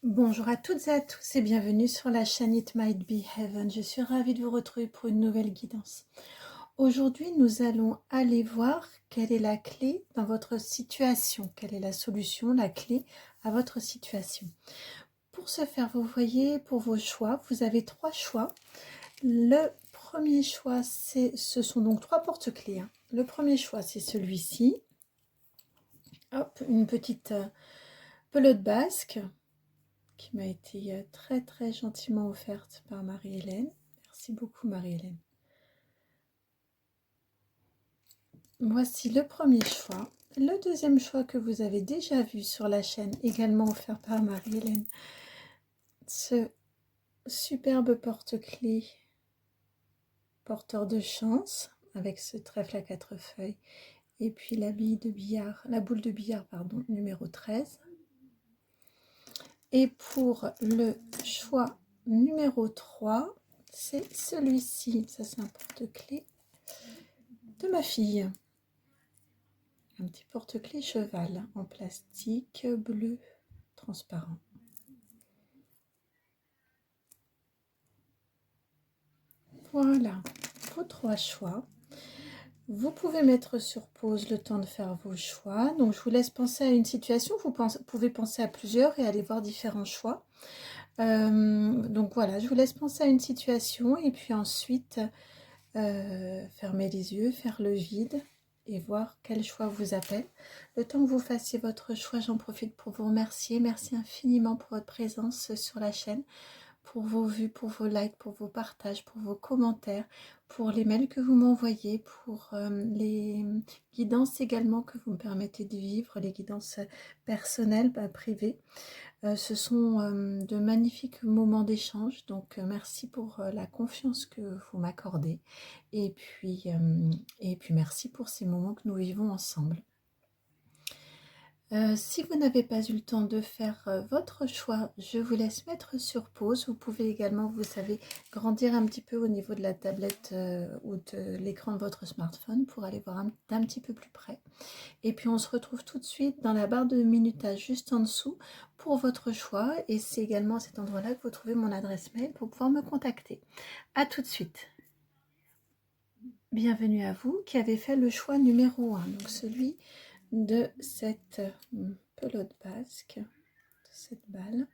Bonjour à toutes et à tous et bienvenue sur la chaîne It Might Be Heaven. Je suis ravie de vous retrouver pour une nouvelle guidance. Aujourd'hui, nous allons aller voir quelle est la clé dans votre situation, quelle est la solution, la clé à votre situation. Pour ce faire, vous voyez, pour vos choix, vous avez trois choix. Le premier choix, ce sont donc trois porte-clés. Le premier choix, c'est celui-ci. Hop, une petite pelote basque qui m'a été très très gentiment offerte par Marie-Hélène. Merci beaucoup Marie-Hélène. Voici le premier choix. Le deuxième choix que vous avez déjà vu sur la chaîne, également offert par Marie-Hélène. Ce superbe porte-clés porteur de chance avec ce trèfle à 4 feuilles et puis la boule de billard pardon, numéro 13. Et pour le choix numéro 3, c'est celui-ci. Ça, c'est un porte-clés de ma fille. Un petit porte-clés cheval en plastique bleu transparent. Voilà, vos trois choix. Vous pouvez mettre sur pause le temps de faire vos choix. Donc, je vous laisse penser à une situation. Vous pouvez penser à plusieurs et aller voir différents choix. Donc, voilà, je vous laisse penser à une situation et puis ensuite, fermer les yeux, faire le vide et voir quel choix vous appelle. Le temps que vous fassiez votre choix, j'en profite pour vous remercier. Merci infiniment pour votre présence sur la chaîne, pour vos vues, pour vos likes, pour vos partages, pour vos commentaires, pour les mails que vous m'envoyez, pour les guidances également que vous me permettez de vivre, les guidances personnelles, privées. Ce sont de magnifiques moments d'échange, donc merci pour la confiance que vous m'accordez et puis merci pour ces moments que nous vivons ensemble. Si vous n'avez pas eu le temps de faire votre choix, je vous laisse mettre sur pause. Vous pouvez également, vous savez, grandir un petit peu au niveau de la tablette ou de l'écran de votre smartphone pour aller voir d'un petit peu plus près. Et puis on se retrouve tout de suite dans la barre de minutage juste en dessous pour votre choix. Et c'est également à cet endroit-là que vous trouvez mon adresse mail pour pouvoir me contacter. À tout de suite. Bienvenue à vous qui avez fait le choix numéro 1, donc celui de cette pelote basque, de cette balle.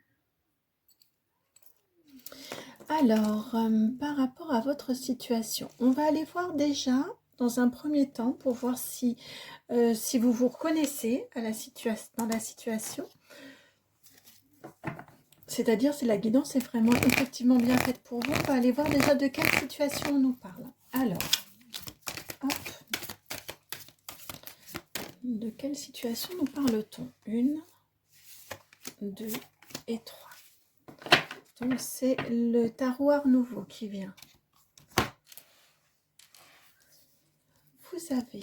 Alors, par rapport à votre situation, on va aller voir déjà dans un premier temps pour voir si vous vous reconnaissez à dans la situation. C'est-à-dire si la guidance est vraiment effectivement bien faite pour vous. On va aller voir déjà de quelle situation on nous parle. Alors, hop. De quelle situation nous parle-t-on? 1, 2 et 3. Donc c'est le tarot Art Nouveau qui vient. Vous avez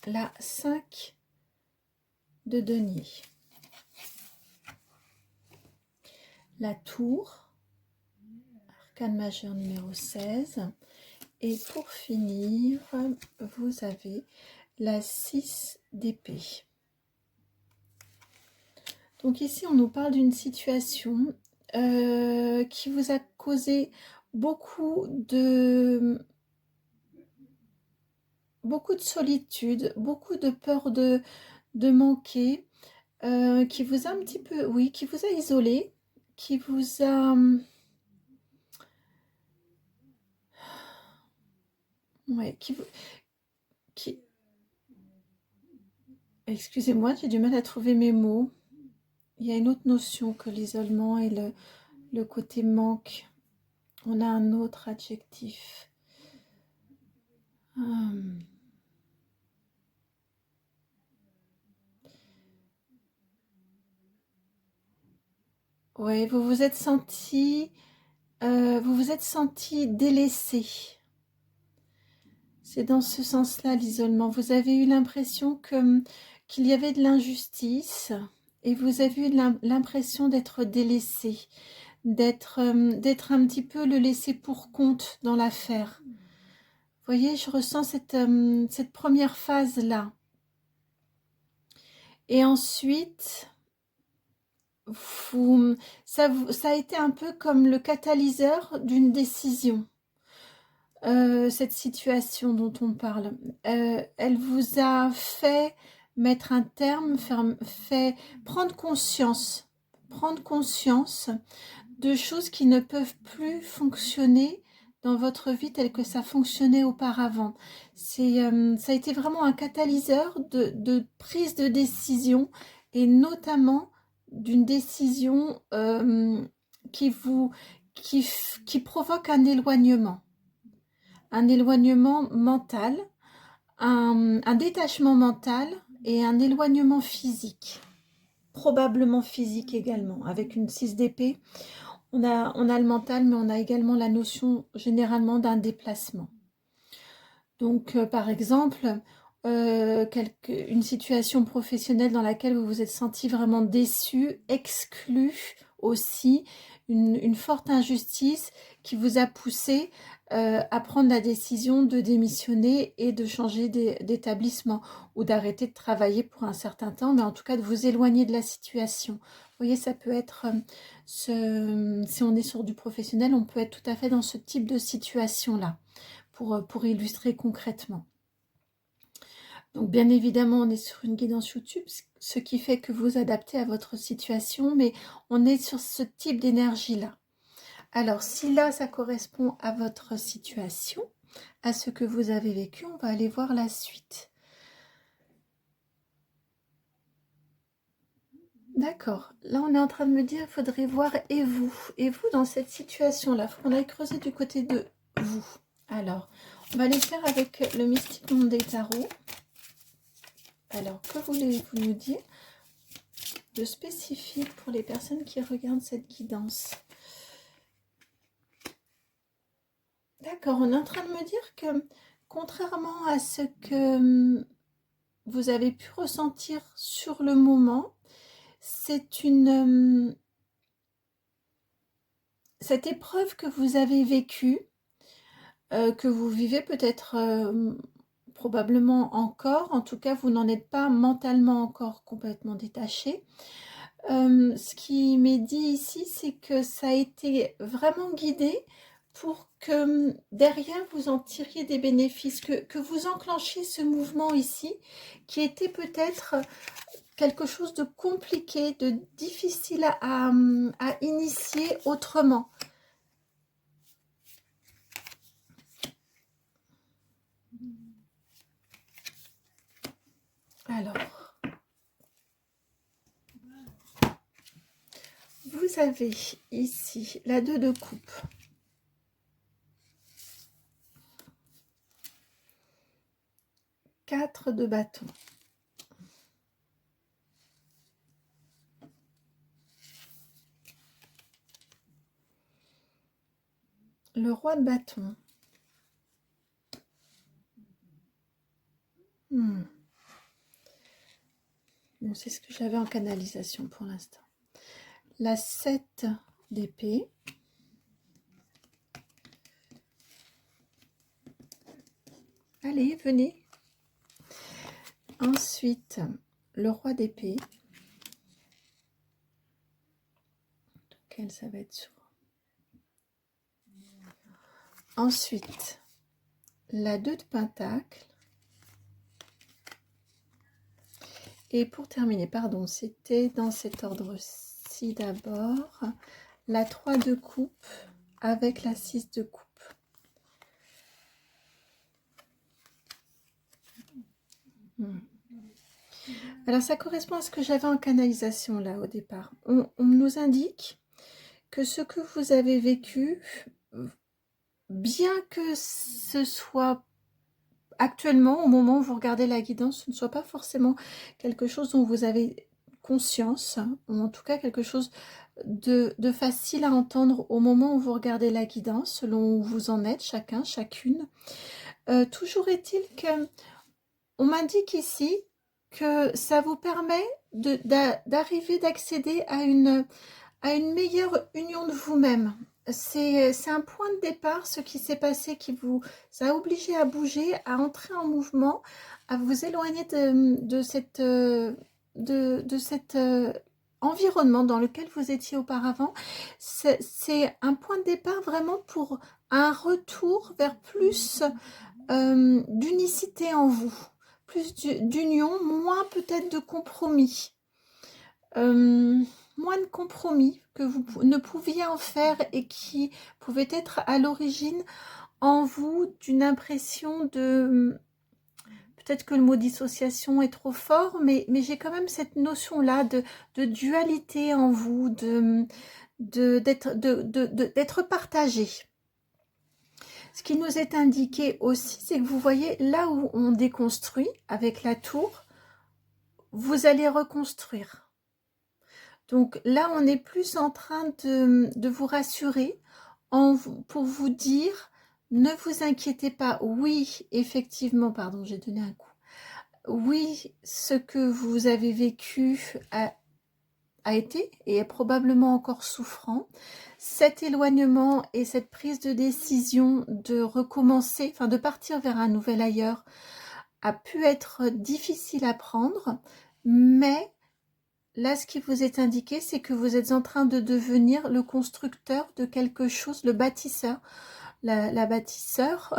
la 5 de denier, la tour, arcane majeur numéro 16, et pour finir, vous avez la 6 d'épée. Donc ici, on nous parle d'une situation qui vous a causé beaucoup de solitude, beaucoup de peur de manquer, qui vous a un petit peu, oui, qui vous a isolé, qui vous a... Ouais, excusez-moi, j'ai du mal à trouver mes mots. Il y a une autre notion que l'isolement et le côté manque. On a un autre adjectif. Oui, vous vous êtes senti délaissé. C'est dans ce sens-là l'isolement. Vous avez eu l'impression qu'il y avait de l'injustice et vous avez eu l'impression d'être délaissé, d'être un petit peu le laissé pour compte dans l'affaire. Vous voyez, je ressens cette première phase-là. Et ensuite, ça a été un peu comme le catalyseur d'une décision. Cette situation dont on parle, elle vous a fait mettre un terme, fait prendre conscience de choses qui ne peuvent plus fonctionner dans votre vie tel que ça fonctionnait auparavant. Ça a été vraiment un catalyseur de prise de décision, et notamment d'une décision qui provoque un éloignement mental, un détachement mental et un éloignement physique, probablement physique également. Avec une 6 d'épée, on a le mental, mais on a également la notion généralement d'un déplacement. Donc, par exemple, une situation professionnelle dans laquelle vous vous êtes senti vraiment déçu, exclu aussi, une forte injustice qui vous a poussé à prendre la décision de démissionner et de changer d'établissement, ou d'arrêter de travailler pour un certain temps, mais en tout cas de vous éloigner de la situation. Vous voyez, ça peut être, si on est sur du professionnel, on peut être tout à fait dans ce type de situation-là, pour illustrer concrètement. Donc bien évidemment, on est sur une guidance YouTube, ce qui fait que vous adaptez à votre situation, mais on est sur ce type d'énergie-là. Alors si là, ça correspond à votre situation, à ce que vous avez vécu, on va aller voir la suite. D'accord, là on est en train de me dire, il faudrait voir et vous dans cette situation-là, il faut qu'on aille creuser du côté de vous. Alors, on va aller faire avec le Mystique Monde des Tarots. Alors, que voulez-vous nous dire de spécifique pour les personnes qui regardent cette guidance? D'accord, on est en train de me dire que, contrairement à ce que vous avez pu ressentir sur le moment, c'est cette épreuve que vous avez vécue, que vous vivez peut-être probablement encore, en tout cas vous n'en êtes pas mentalement encore complètement détaché. Ce qui m'est dit ici, c'est que ça a été vraiment guidé pour que derrière vous en tiriez des bénéfices, que vous enclenchiez ce mouvement ici, qui était peut-être quelque chose de compliqué, de difficile à initier autrement. Alors, vous avez ici la 2 de coupe. Quatre de bâton. Le roi de bâton. Bon, c'est ce que j'avais en canalisation pour l'instant. La 7 d'épée. Allez, venez. Ensuite, le roi d'épée. Lequel ça va être sur. Ensuite, la 2 de pentacle. Et pour terminer, pardon, c'était dans cet ordre-ci d'abord, la 3 de coupe avec la 6 de coupe. Alors ça correspond à ce que j'avais en canalisation là au départ. On nous indique que ce que vous avez vécu, bien que ce soit actuellement, au moment où vous regardez la guidance, ce ne soit pas forcément quelque chose dont vous avez conscience, ou en tout cas quelque chose de facile à entendre au moment où vous regardez la guidance, selon où vous en êtes, chacun, chacune. Toujours est-il que on m'indique ici que ça vous permet d'arriver, d'accéder à une meilleure union de vous-même. C'est un point de départ, ce qui s'est passé, qui vous a obligé à bouger, à entrer en mouvement, à vous éloigner de cette environnement dans lequel vous étiez auparavant. C'est un point de départ vraiment pour un retour vers plus d'unicité en vous, plus d'union, moins peut-être de compromis. Moins de compromis que vous ne pouviez en faire et qui pouvaient être à l'origine en vous d'une impression de... Peut-être que le mot dissociation est trop fort, mais j'ai quand même cette notion-là de dualité en vous, d'être partagé. Ce qui nous est indiqué aussi, c'est que vous voyez, là où on déconstruit avec la tour, vous allez reconstruire. Donc là, on est plus en train de vous rassurer pour vous dire, ne vous inquiétez pas. Oui, effectivement, pardon, j'ai donné un coup. Oui, ce que vous avez vécu a été et est probablement encore souffrant. Cet éloignement et cette prise de décision de recommencer, enfin de partir vers un nouvel ailleurs, a pu être difficile à prendre, mais là, ce qui vous est indiqué, c'est que vous êtes en train de devenir le constructeur de quelque chose, le bâtisseur, la bâtisseur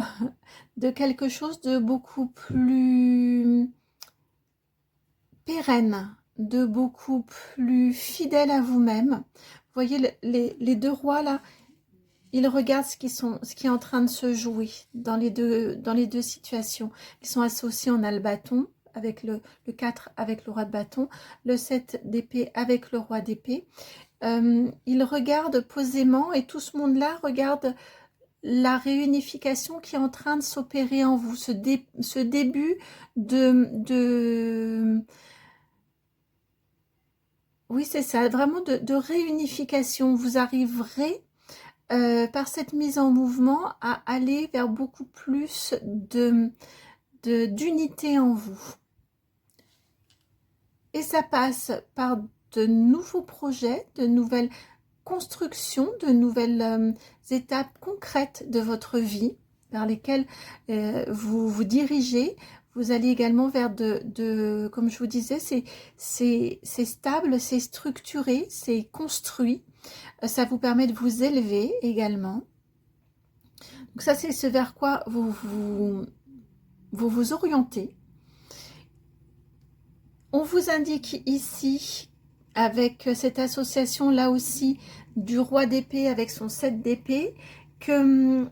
de quelque chose de beaucoup plus pérenne, de beaucoup plus fidèle à vous-même. Vous voyez les deux rois là, ils regardent ce qui est en train de se jouer dans les deux situations. Ils sont associés, on a le bâton avec le 4 avec le roi de bâton, le 7 d'épée avec le roi d'épée. Ils regardent posément et tout ce monde-là regarde la réunification qui est en train de s'opérer en vous, ce début oui, c'est ça, vraiment de réunification. Vous arriverez par cette mise en mouvement à aller vers beaucoup plus d'unité en vous. Et ça passe par de nouveaux projets, de nouvelles constructions, de nouvelles étapes concrètes de votre vie vers lesquelles vous vous dirigez. Vous allez également vers comme je vous disais, c'est stable, c'est structuré, c'est construit. Ça vous permet de vous élever également. Donc ça, c'est ce vers quoi vous orientez. On vous indique ici, avec cette association là aussi, du roi d'épée avec son 7 d'épée, que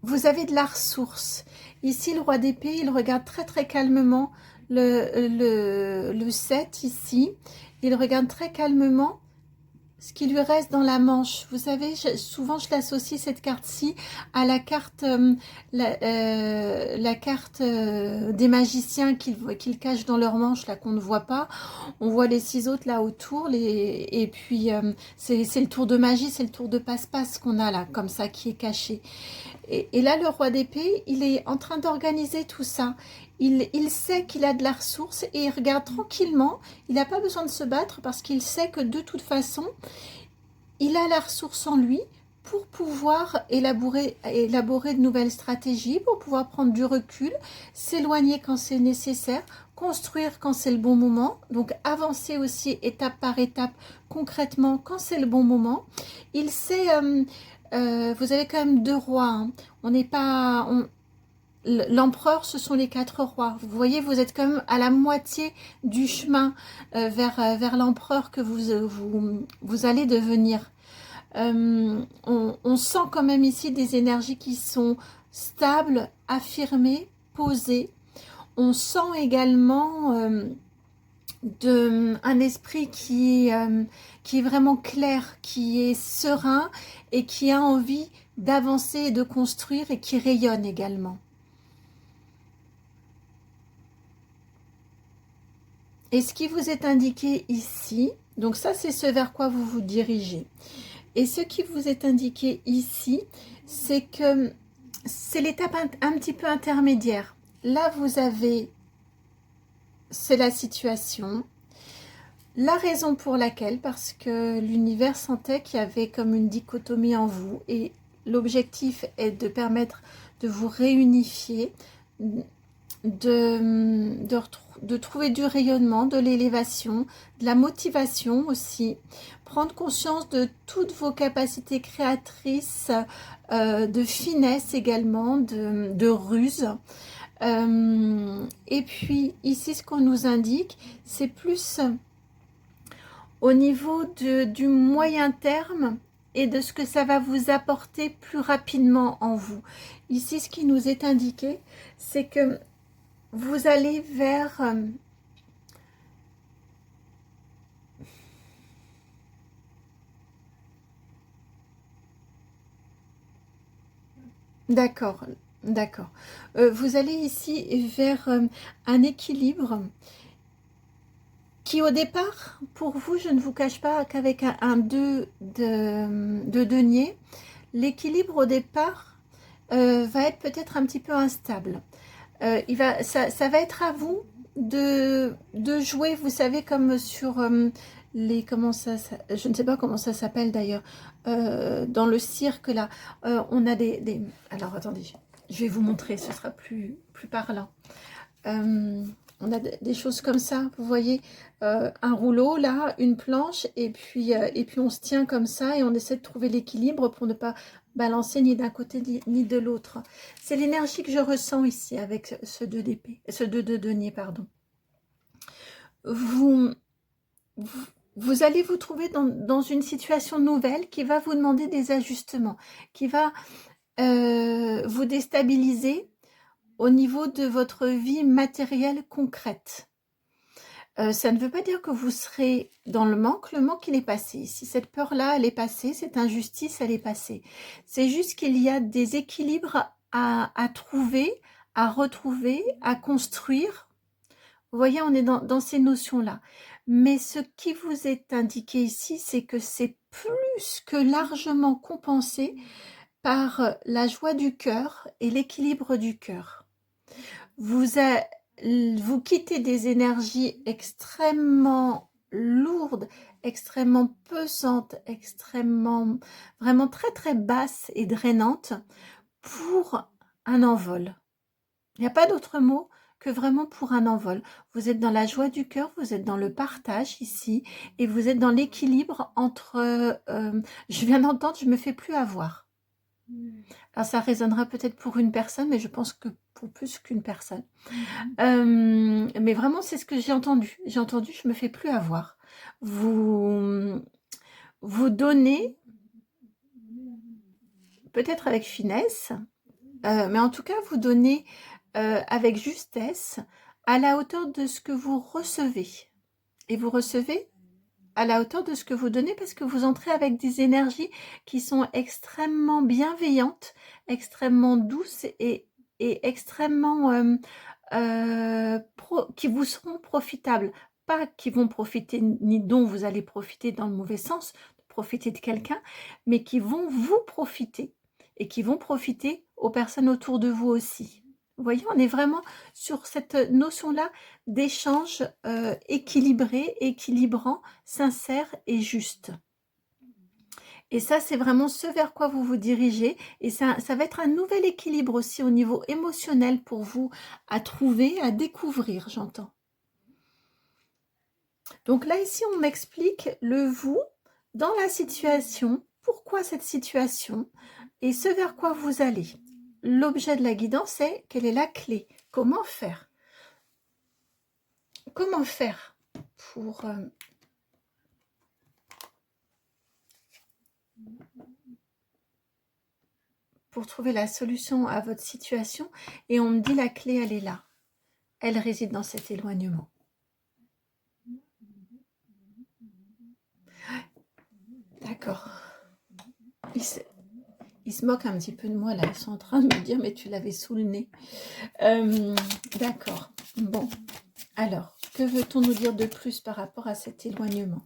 vous avez de la ressource. Ici, le roi d'épée, il regarde très très calmement le 7 ici. Il regarde très calmement ce qui lui reste dans la manche. Vous savez, souvent je l'associe cette carte-ci à la carte, la carte des magiciens qu'ils cachent dans leur manche, là qu'on ne voit pas. On voit les 6 autres là autour, et puis c'est le tour de magie, c'est le tour de passe-passe qu'on a là, comme ça, qui est caché. Et là, le roi d'épée, il est en train d'organiser tout ça. Il sait qu'il a de la ressource et il regarde tranquillement. Il n'a pas besoin de se battre parce qu'il sait que de toute façon, il a la ressource en lui pour pouvoir élaborer de nouvelles stratégies, pour pouvoir prendre du recul, s'éloigner quand c'est nécessaire, construire quand c'est le bon moment, donc avancer aussi étape par étape concrètement quand c'est le bon moment. Il sait... vous avez quand même 2 rois. Hein. On n'est pas... L'empereur, ce sont les 4 rois. Vous voyez, vous êtes quand même à la moitié du chemin vers l'empereur que vous allez devenir. On sent quand même ici des énergies qui sont stables, affirmées, posées. On sent également un esprit qui est vraiment clair, qui est serein et qui a envie d'avancer et de construire et qui rayonne également. Et ce qui vous est indiqué ici, donc ça c'est ce vers quoi vous vous dirigez. Et ce qui vous est indiqué ici, c'est que c'est l'étape un petit peu intermédiaire. Là vous avez, c'est la situation. La raison pour laquelle, parce que l'univers sentait qu'il y avait comme une dichotomie en vous et l'objectif est de permettre de vous réunifier, de trouver du rayonnement, de l'élévation, de la motivation aussi. Prendre conscience de toutes vos capacités créatrices, de finesse également, de ruse. Et puis ici, ce qu'on nous indique, c'est plus au niveau du moyen terme et de ce que ça va vous apporter plus rapidement en vous. Ici, ce qui nous est indiqué, c'est que vous allez vers... D'accord, d'accord. Vous allez ici vers un équilibre qui au départ, pour vous, je ne vous cache pas qu'avec un 2 de denier, l'équilibre au départ va être peut-être un petit peu instable. Ça va être à vous de jouer, vous savez, comme sur les... je ne sais pas comment ça s'appelle d'ailleurs. Dans le cirque, là, on a Alors, attendez, je vais vous montrer, ce sera plus parlant. On a des choses comme ça, vous voyez, un rouleau là, une planche, et puis on se tient comme ça et on essaie de trouver l'équilibre pour ne pas balancer ni d'un côté ni de l'autre. C'est l'énergie que je ressens ici avec ce 2 d'épée, ce 2 de denier, pardon. Vous allez vous trouver dans une situation nouvelle qui va vous demander des ajustements, qui va vous déstabiliser au niveau de votre vie matérielle concrète. Ça ne veut pas dire que vous serez dans le manque il est passé. Si cette peur-là, elle est passée, cette injustice, elle est passée. C'est juste qu'il y a des équilibres à trouver, à retrouver, à construire. Vous voyez, on est dans ces notions-là. Mais ce qui vous est indiqué ici, c'est que c'est plus que largement compensé par la joie du cœur et l'équilibre du cœur. Vous quittez des énergies extrêmement lourdes, extrêmement pesantes, extrêmement, vraiment très très basses et drainantes pour un envol. Il n'y a pas d'autre mot que vraiment pour un envol. Vous êtes dans la joie du cœur, vous êtes dans le partage ici, et vous êtes dans l'équilibre entre... je viens d'entendre, je me fais plus avoir. Alors ça résonnera peut-être pour une personne, mais je pense que pour plus qu'une personne. Mais vraiment, c'est ce que j'ai entendu. J'ai entendu, je me fais plus avoir. Vous donnez, peut-être avec finesse, mais en tout cas, vous donnez avec justesse, à la hauteur de ce que vous recevez. Et vous recevez à la hauteur de ce que vous donnez parce que vous entrez avec des énergies qui sont extrêmement bienveillantes, extrêmement douces et extrêmement qui vous seront profitables. Pas qui vont profiter, ni dont vous allez profiter dans le mauvais sens, profiter de quelqu'un, mais qui vont vous profiter et qui vont profiter aux personnes autour de vous aussi. Vous voyez, on est vraiment sur cette notion-là d'échange équilibré, équilibrant, sincère et juste. Et ça, c'est vraiment ce vers quoi vous vous dirigez. Et ça va être un nouvel équilibre aussi au niveau émotionnel pour vous à trouver, à découvrir, j'entends. Donc là, ici, on m'explique le vous dans la situation. Pourquoi cette situation et ce vers quoi vous allez. L'objet de la guidance, c'est quelle est la clé? Comment faire? Comment faire pour trouver la solution à votre situation? Et on me dit la clé, elle est là. Elle réside dans cet éloignement. D'accord. Ils se moquent un petit peu de moi là. Ils sont en train de me dire, mais tu l'avais sous le nez. D'accord. Bon. Alors, que veut-on nous dire de plus par rapport à cet éloignement?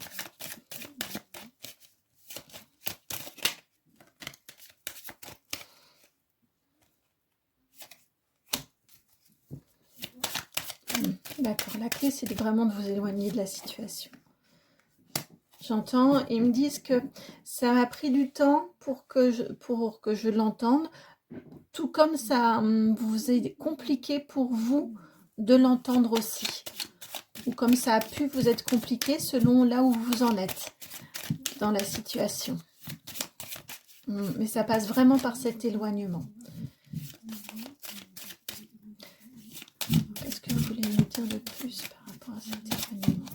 D'accord. La clé, c'est vraiment de vous éloigner de la situation. J'entends, ils me disent que ça m'a pris du temps pour que je l'entende, tout comme ça vous est compliqué pour vous de l'entendre aussi. Ou comme ça a pu vous être compliqué selon là où vous en êtes dans la situation. Mais ça passe vraiment par cet éloignement. Qu'est-ce que vous voulez nous dire de plus par rapport à cet éloignement?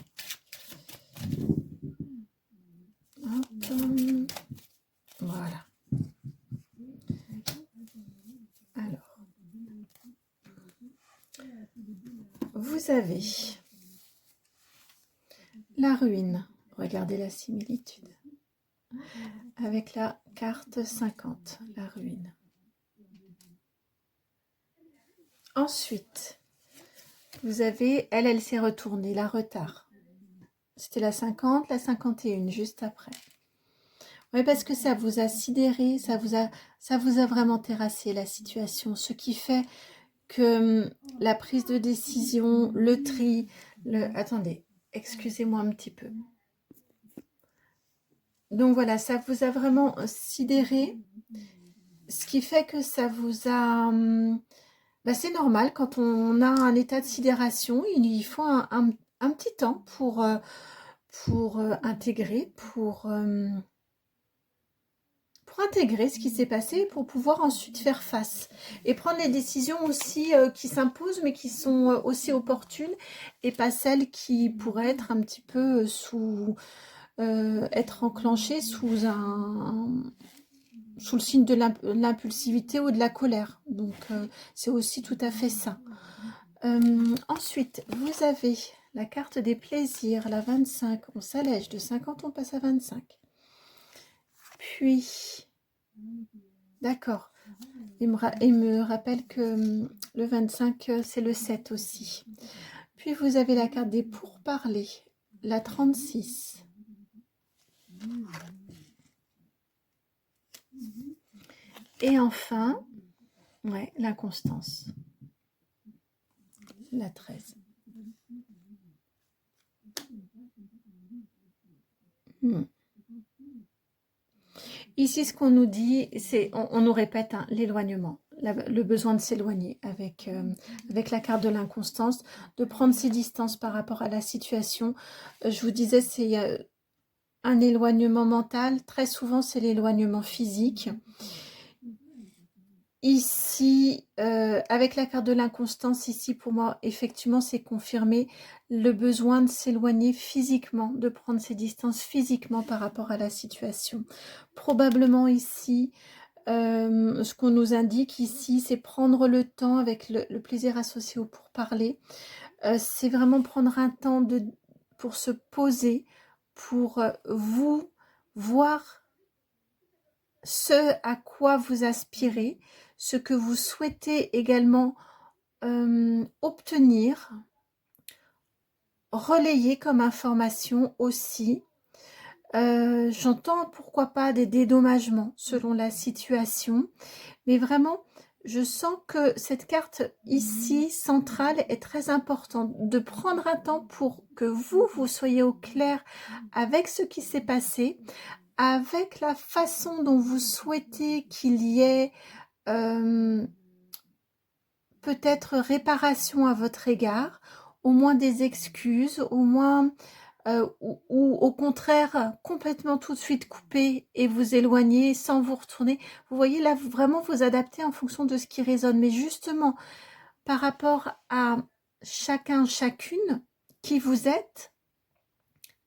Hop. Voilà. Alors, vous avez la ruine. Regardez la similitude. Avec la carte 50, la ruine. Ensuite, vous avez, elle s'est retournée, la retard. C'était la 50, la 51, juste après. Oui, parce que ça vous a sidéré, ça vous a vraiment terrassé la situation. Ce qui fait que la prise de décision, le tri, Attendez, excusez-moi un petit peu. Donc voilà, ça vous a vraiment sidéré. Ce qui fait que ça vous a... c'est normal, quand on a un état de sidération, il faut un petit temps pour intégrer, pour intégrer ce qui s'est passé, pour pouvoir ensuite faire face et prendre les décisions aussi qui s'imposent, mais qui sont aussi opportunes et pas celles qui pourraient être un petit peu être enclenchées sous le signe de l'impulsivité ou de la colère. Donc, c'est aussi tout à fait ça. Ensuite, vous avez la carte des plaisirs, la 25. On s'allège de 50, on passe à 25. Puis, d'accord. Il me rappelle que le 25, c'est le 7 aussi. Puis, vous avez la carte des pourparlers, la 36. Et enfin, ouais, l'inconstance. La 13. Ici, ce qu'on nous dit, c'est, on nous répète l'éloignement, le besoin de s'éloigner avec la carte de l'inconstance, de prendre ses distances par rapport à la situation. Je vous disais, c'est un éloignement mental. Très souvent, c'est l'éloignement physique. Ici, avec la carte de l'inconstance, ici, pour moi, effectivement, c'est confirmé le besoin de s'éloigner physiquement, de prendre ses distances physiquement par rapport à la situation. Probablement ici, ce qu'on nous indique ici, c'est prendre le temps avec le plaisir associé au pourparler. C'est vraiment prendre un temps pour se poser, pour vous voir ce à quoi vous aspirez, ce que vous souhaitez également obtenir, relayer comme information aussi. J'entends pourquoi pas des dédommagements selon la situation, mais vraiment je sens que cette carte ici centrale est très importante, de prendre un temps pour que vous soyez au clair avec ce qui s'est passé, avec la façon dont vous souhaitez qu'il y ait peut-être réparation à votre égard, au moins des excuses, au moins ou au contraire complètement tout de suite couper et vous éloigner sans vous retourner. Vous voyez là, vraiment vous adapter en fonction de ce qui résonne. Mais justement, par rapport à chacun, chacune, qui vous êtes,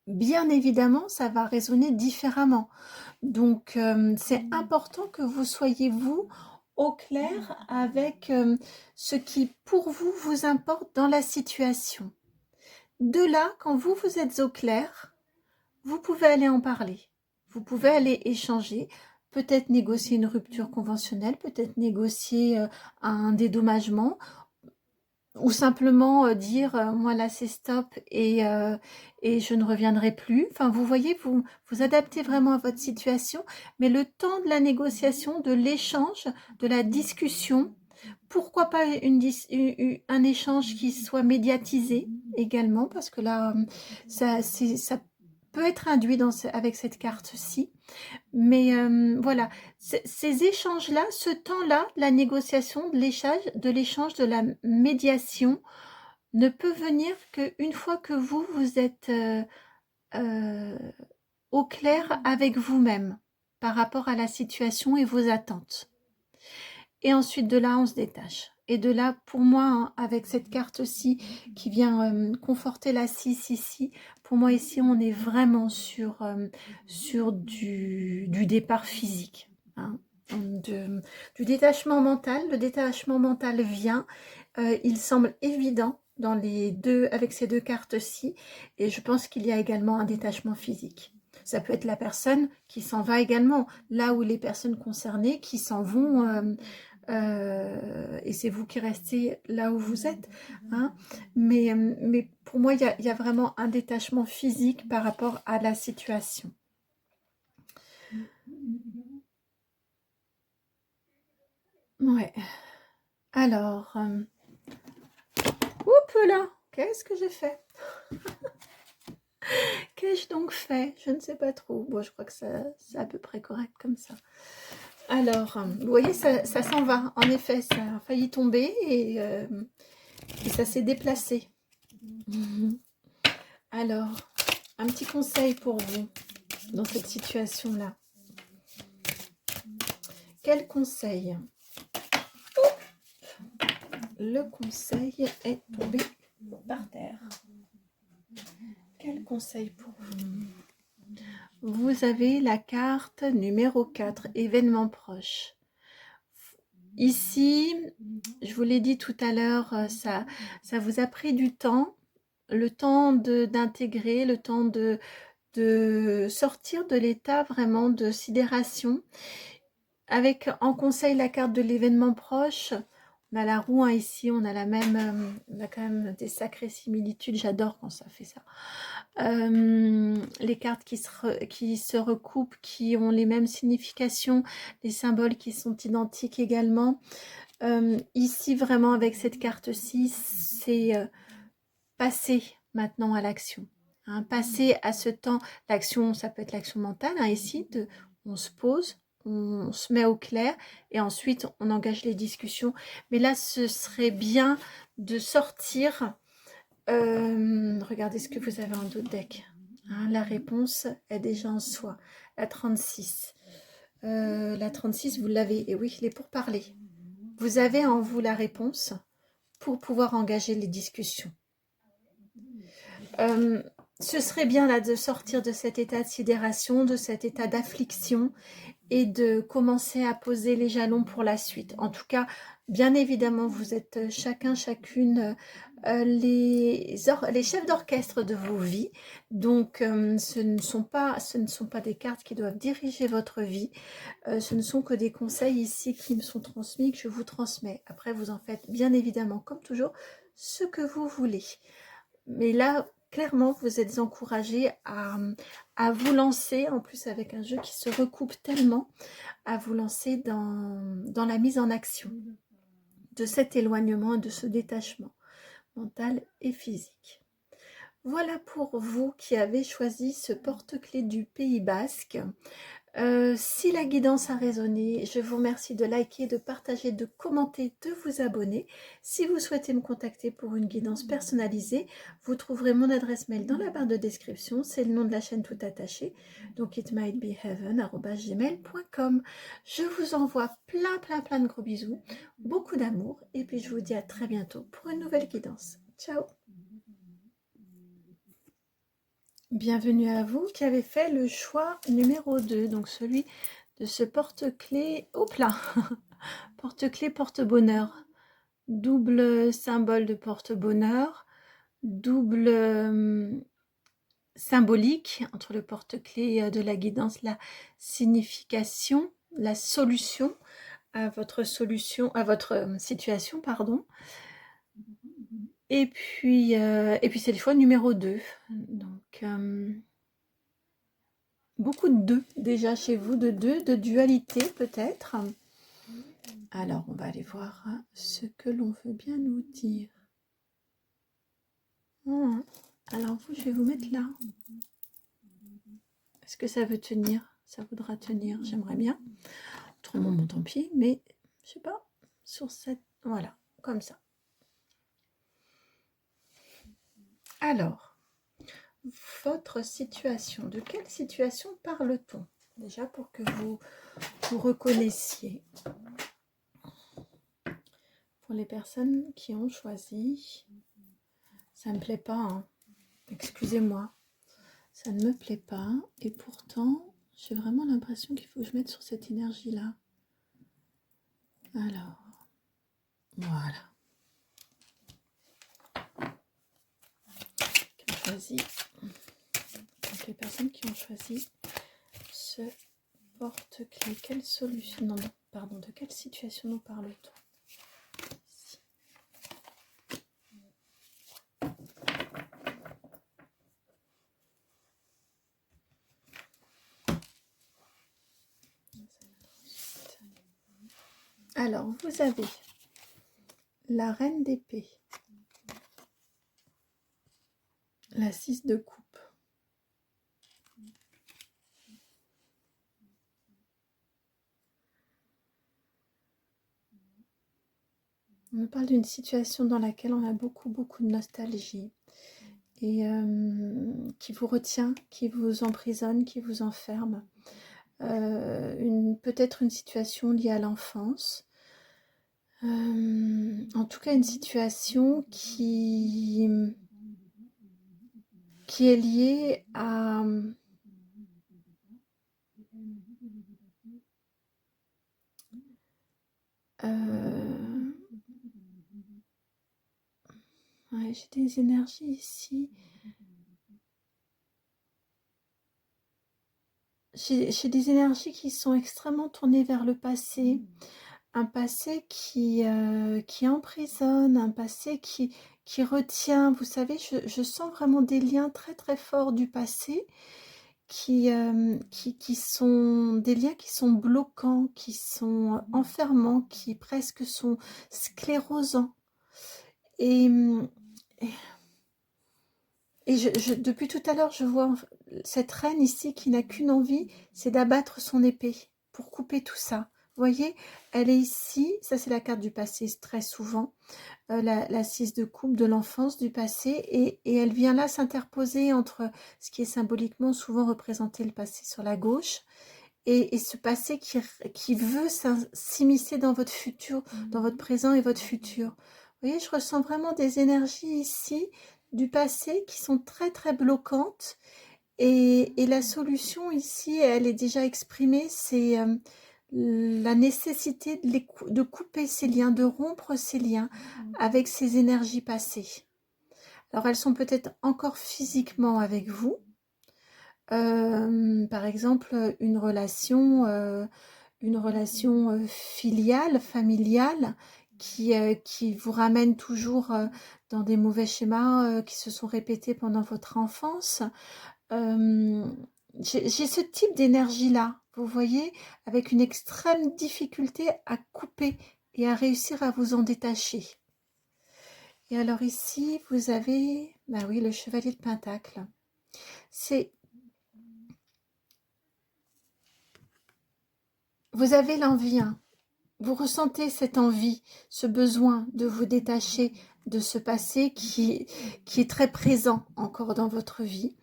bien évidemment, ça va résonner différemment. Donc, c'est important que vous soyez, vous, au clair avec ce qui, pour vous, vous importe dans la situation. De là, quand vous êtes au clair, vous pouvez aller en parler. Vous pouvez aller échanger, peut-être négocier une rupture conventionnelle, peut-être négocier un dédommagement, ou simplement dire moi là c'est stop et je ne reviendrai plus. Enfin, vous voyez, vous adaptez vraiment à votre situation, mais le temps de la négociation, de l'échange, de la discussion, pourquoi pas un échange qui soit médiatisé également, parce que là, ça peut être induit avec cette carte-ci. Mais voilà, ces échanges-là, ce temps-là, la négociation, de l'échange, de la médiation, ne peut venir qu'une fois que vous êtes au clair avec vous-même par rapport à la situation et vos attentes. Et ensuite de là, on se détache. Et de là, pour moi, hein, avec cette carte-ci qui vient conforter la 6 ici, pour moi ici, on est vraiment sur du départ physique. Hein, du détachement mental. Le détachement mental vient. Il semble évident dans les deux, avec ces deux cartes-ci. Et je pense qu'il y a également un détachement physique. Ça peut être la personne qui s'en va également, là où les personnes concernées qui s'en vont, et c'est vous qui restez là où vous êtes. Hein. Mais pour moi, il y a vraiment un détachement physique par rapport à la situation. Ouais. Alors, oups là, qu'est-ce que j'ai fait? Qu'ai-je donc fait? Je ne sais pas trop. Bon, je crois que c'est à peu près correct comme ça. Alors, vous voyez, ça s'en va. En effet, ça a failli tomber et ça s'est déplacé. Alors, un petit conseil pour vous dans cette situation-là. Quel conseil? Le conseil est tombé par terre. Quel conseil pour vous? Vous avez la carte numéro 4, événement proche. Ici, je vous l'ai dit tout à l'heure, ça vous a pris du temps, le temps d'intégrer, le temps de sortir de l'état vraiment de sidération. Avec en conseil la carte de l'événement proche, on a la roue hein, ici, on a la même, on a quand même des sacrées similitudes, j'adore quand ça fait ça. Les cartes qui se recoupent, qui ont les mêmes significations, les symboles qui sont identiques également. Ici, vraiment, avec cette carte-ci, c'est passer maintenant à l'action. Hein, passer à ce temps, l'action, ça peut être l'action mentale, hein, ici, on se pose, on se met au clair et ensuite on engage les discussions. Mais là, ce serait bien de sortir. Regardez ce que vous avez en d'autres deck. Hein, la réponse est déjà en soi. La 36. La 36, vous l'avez. Et oui, il est pour parler. Vous avez en vous la réponse pour pouvoir engager les discussions. Ce serait bien là de sortir de cet état de sidération, de cet état d'affliction et de commencer à poser les jalons pour la suite. En tout cas, bien évidemment, vous êtes chacune les chefs d'orchestre de vos vies. Donc, ce ne sont pas des cartes qui doivent diriger votre vie. Ce ne sont que des conseils ici qui me sont transmis, que je vous transmets. Après, vous en faites bien évidemment, comme toujours, ce que vous voulez. Mais là, clairement, vous êtes encouragés à vous lancer, en plus avec un jeu qui se recoupe tellement, à vous lancer dans la mise en action de cet éloignement et de ce détachement mental et physique. Voilà pour vous qui avez choisi ce porte-clés du Pays Basque. Si la guidance a résonné, je vous remercie de liker, de partager, de commenter, de vous abonner. Si vous souhaitez me contacter pour une guidance personnalisée, vous trouverez mon adresse mail dans la barre de description. C'est le nom de la chaîne tout attaché. Donc itmightbeheaven@gmail.com. Je vous envoie plein de gros bisous, beaucoup d'amour et puis je vous dis à très bientôt pour une nouvelle guidance. Ciao! Bienvenue à vous qui avez fait le choix numéro 2, donc celui de ce porte-clés, hop là, porte-clés porte-bonheur, double symbole de porte-bonheur, double symbolique entre le porte-clés de la guidance, la signification, la solution à votre situation, pardon. Et puis c'est le choix numéro 2. Donc, beaucoup de 2 déjà chez vous, de dualité peut-être. Alors, on va aller voir ce que l'on veut bien nous dire. Alors, vous, je vais vous mettre là. Est-ce que ça veut tenir? Ça voudra tenir, j'aimerais bien. Autrement, bon, tant pis, mais je sais pas. Sur cette... Voilà, comme ça. Alors, votre situation, de quelle situation parle-t-on? Déjà pour que vous vous reconnaissiez. Pour les personnes qui ont choisi, ça ne me plaît pas, hein. Excusez-moi, ça ne me plaît pas. Et pourtant, j'ai vraiment l'impression qu'il faut que je mette sur cette énergie-là. Alors, voilà. Qui ont choisi. Donc les personnes qui ont choisi ce porte-clés. Quelle solution, non, pardon, de quelle situation nous parle-t-on? Alors, vous avez la reine d'épée, la 6 de coupe, on me parle d'une situation dans laquelle on a beaucoup de nostalgie et qui vous retient, qui vous emprisonne, qui vous enferme. Peut-être une situation liée à l'enfance. En tout cas, une situation qui est liée à... ouais, j'ai des énergies ici. J'ai des énergies qui sont extrêmement tournées vers le passé. Un passé qui emprisonne, un passé qui retient. Vous savez, je sens vraiment des liens très forts du passé qui sont des liens qui sont bloquants, qui sont enfermants, qui presque sont sclérosants. Et depuis tout à l'heure, je vois cette reine ici qui n'a qu'une envie, c'est d'abattre son épée pour couper tout ça. Vous voyez, elle est ici, ça c'est la carte du passé très souvent, la 6 de coupe de l'enfance, du passé, et elle vient là s'interposer entre ce qui est symboliquement souvent représenté le passé sur la gauche, et ce passé qui veut s'immiscer dans votre futur, dans votre présent et votre futur. Vous voyez, je ressens vraiment des énergies ici du passé qui sont très bloquantes, et la solution ici, elle est déjà exprimée, c'est la nécessité de couper ces liens, de rompre ces liens avec ces énergies passées. Alors elles sont peut-être encore physiquement avec vous, par exemple une relation filiale, familiale, qui vous ramène toujours dans des mauvais schémas qui se sont répétés pendant votre enfance. J'ai ce type d'énergie-là, vous voyez, avec une extrême difficulté à couper et à réussir à vous en détacher. Et alors ici, vous avez, bah oui, le chevalier de Pentacle. Vous avez l'envie, hein. Vous ressentez cette envie, ce besoin de vous détacher de ce passé qui est très présent encore dans votre vie.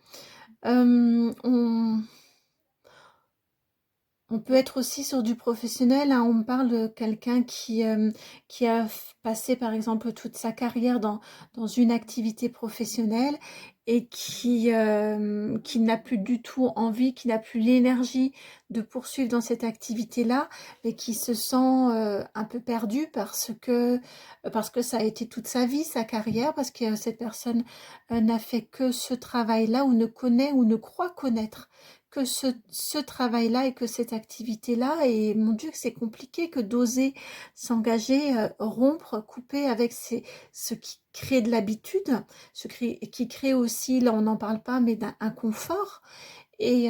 On peut être aussi sur du professionnel, hein. On me parle de quelqu'un qui a passé par exemple toute sa carrière dans une activité professionnelle et qui n'a plus du tout envie, qui n'a plus l'énergie de poursuivre dans cette activité-là, mais qui se sent un peu perdu parce que ça a été toute sa vie, sa carrière, parce que cette personne n'a fait que ce travail-là, ou ne connaît ou ne croit connaître que ce travail-là et que cette activité-là. Et mon Dieu, c'est compliqué que d'oser s'engager, rompre, couper avec ce qui crée de l'habitude, qui crée aussi, là on n'en parle pas, mais d'un confort, et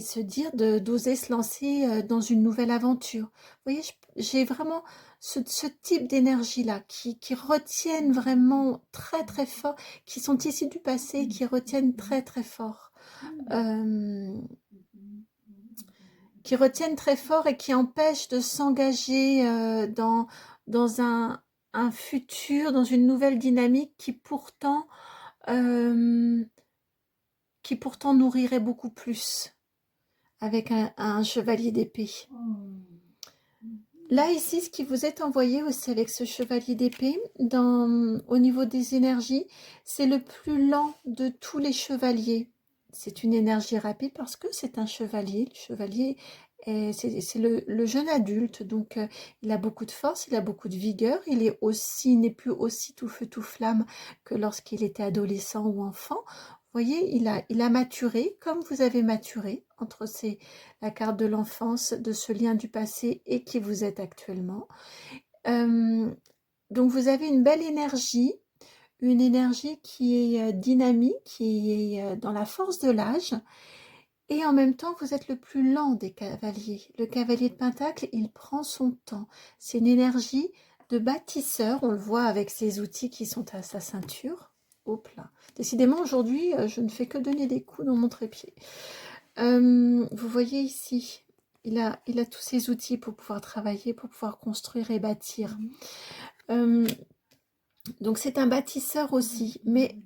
se dire d'oser se lancer dans une nouvelle aventure. Vous voyez, j'ai vraiment ce type d'énergie-là qui retiennent vraiment très fort, qui sont issus du passé et qui retiennent très fort. Qui retiennent très fort et qui empêchent de s'engager dans un futur, dans une nouvelle dynamique qui pourtant euh, qui pourtant nourrirait beaucoup plus avec un chevalier d'épée. Là, ici, ce qui vous est envoyé aussi avec ce chevalier d'épée, au niveau des énergies, c'est le plus lent de tous les chevaliers. C'est une énergie rapide parce que c'est un chevalier. Le chevalier, c'est le jeune adulte, donc il a beaucoup de force, il a beaucoup de vigueur. Il n'est plus aussi tout feu tout flamme que lorsqu'il était adolescent ou enfant. Vous voyez, il a maturé comme vous avez maturé entre la carte de l'enfance, de ce lien du passé et qui vous êtes actuellement. Donc vous avez une belle énergie, une énergie qui est dynamique, qui est dans la force de l'âge, et en même temps vous êtes le plus lent des cavaliers. Le cavalier de Pentacle, il prend son temps. C'est une énergie de bâtisseur, on le voit avec ses outils qui sont à sa ceinture. Hop là. Décidément aujourd'hui, je ne fais que donner des coups dans mon trépied. Vous voyez ici, il a tous ses outils pour pouvoir travailler, pour pouvoir construire et bâtir. Donc c'est un bâtisseur aussi, mais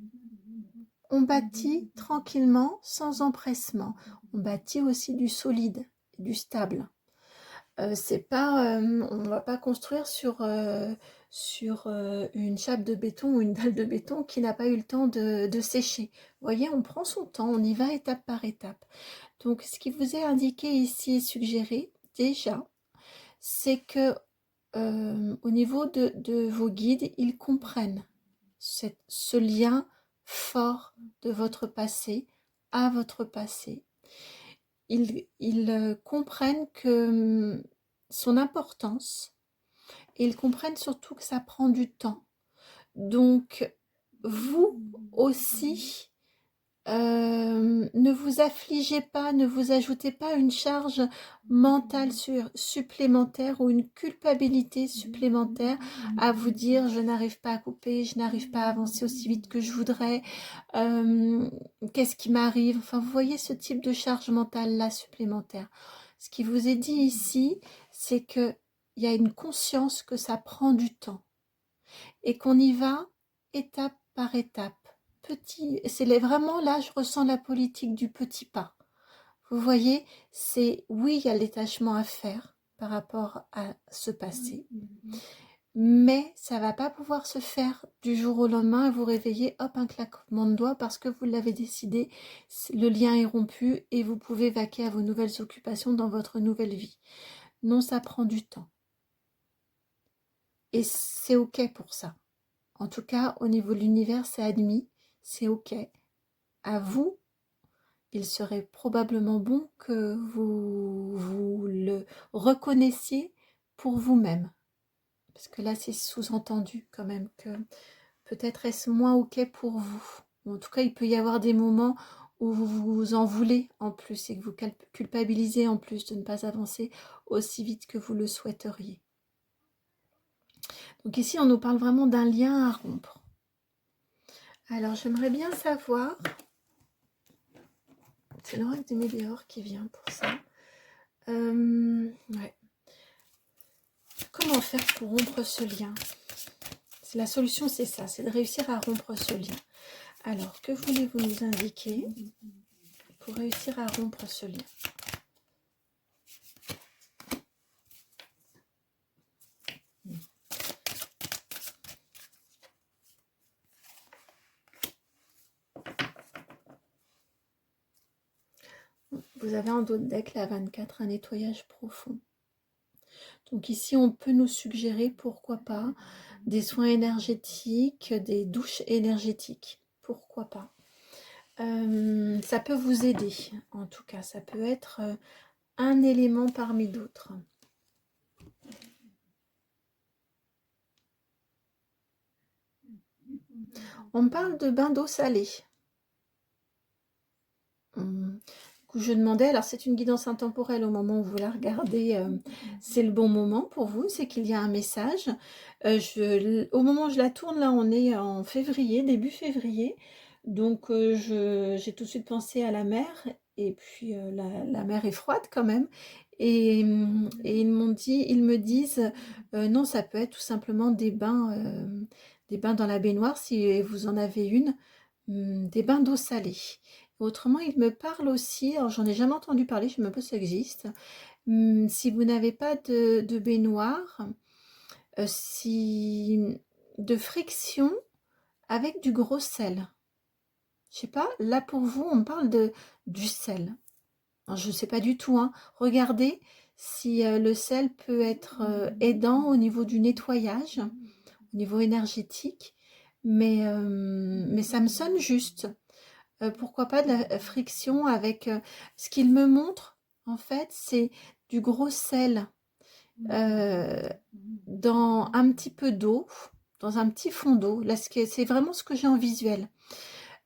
on bâtit tranquillement, sans empressement. On bâtit aussi du solide, du stable. C'est pas, on ne va pas construire sur une chape de béton ou une dalle de béton qui n'a pas eu le temps de sécher. Vous voyez, on prend son temps, on y va étape par étape. Donc, ce qui vous est indiqué ici et suggéré, déjà, c'est que au niveau de vos guides, ils comprennent ce lien fort de votre passé à votre passé. Ils comprennent que son importance, et ils comprennent surtout que ça prend du temps. Donc, vous aussi, ne vous affligez pas, ne vous ajoutez pas une charge mentale supplémentaire ou une culpabilité supplémentaire à vous dire je n'arrive pas à couper, je n'arrive pas à avancer aussi vite que je voudrais, qu'est-ce qui m'arrive, enfin vous voyez ce type de charge mentale là supplémentaire. Ce qui vous est dit ici, c'est que il y a une conscience que ça prend du temps et qu'on y va étape par étape. C'est vraiment là, je ressens la politique du petit pas. Vous voyez, c'est oui, il y a le détachement à faire par rapport à ce passé, mais ça va pas pouvoir se faire du jour au lendemain et vous réveiller, hop, un claquement de doigts parce que vous l'avez décidé, le lien est rompu et vous pouvez vaquer à vos nouvelles occupations dans votre nouvelle vie. Non, ça prend du temps. Et c'est ok pour ça. En tout cas, au niveau de l'univers, c'est admis, c'est ok. À vous, il serait probablement bon que vous le reconnaissiez pour vous-même. Parce que là, c'est sous-entendu quand même que peut-être est-ce moins ok pour vous. Ou en tout cas, il peut y avoir des moments où vous vous en voulez en plus et que vous culpabilisez en plus de ne pas avancer aussi vite que vous le souhaiteriez. Donc ici, on nous parle vraiment d'un lien à rompre. Alors, j'aimerais bien savoir... C'est l'oracle des météores qui vient pour ça. Ouais. Comment faire pour rompre ce lien? La solution, c'est ça, c'est de réussir à rompre ce lien. Alors, que voulez-vous nous indiquer pour réussir à rompre ce lien? Vous avez en dos de deck, la 24, un nettoyage profond. Donc ici, on peut nous suggérer, pourquoi pas, des soins énergétiques, des douches énergétiques. Pourquoi pas. Ça peut vous aider, en tout cas. Ça peut être un élément parmi d'autres. On me parle de bain d'eau salée. Du coup, je demandais, alors c'est une guidance intemporelle au moment où vous la regardez, c'est le bon moment pour vous, c'est qu'il y a un message. Au moment où je la tourne, là on est en février, début février, donc j'ai tout de suite pensé à la mer, et puis la mer est froide quand même, et ils me disent, non, ça peut être tout simplement des bains dans la baignoire si vous en avez une. des bains d'eau salée. Autrement, il me parle aussi, alors j'en ai jamais entendu parler, je sais même pas si ça existe. Si vous n'avez pas de baignoire, si de friction avec du gros sel. Je sais pas, là pour vous, on parle du sel. Alors, je ne sais pas du tout, hein. Regardez si le sel peut être aidant au niveau du nettoyage, au niveau énergétique, mais ça me sonne juste. Pourquoi pas de la friction avec... ce qu'il me montre, en fait, c'est du gros sel dans un petit peu d'eau, dans un petit fond d'eau. Là, c'est vraiment ce que j'ai en visuel.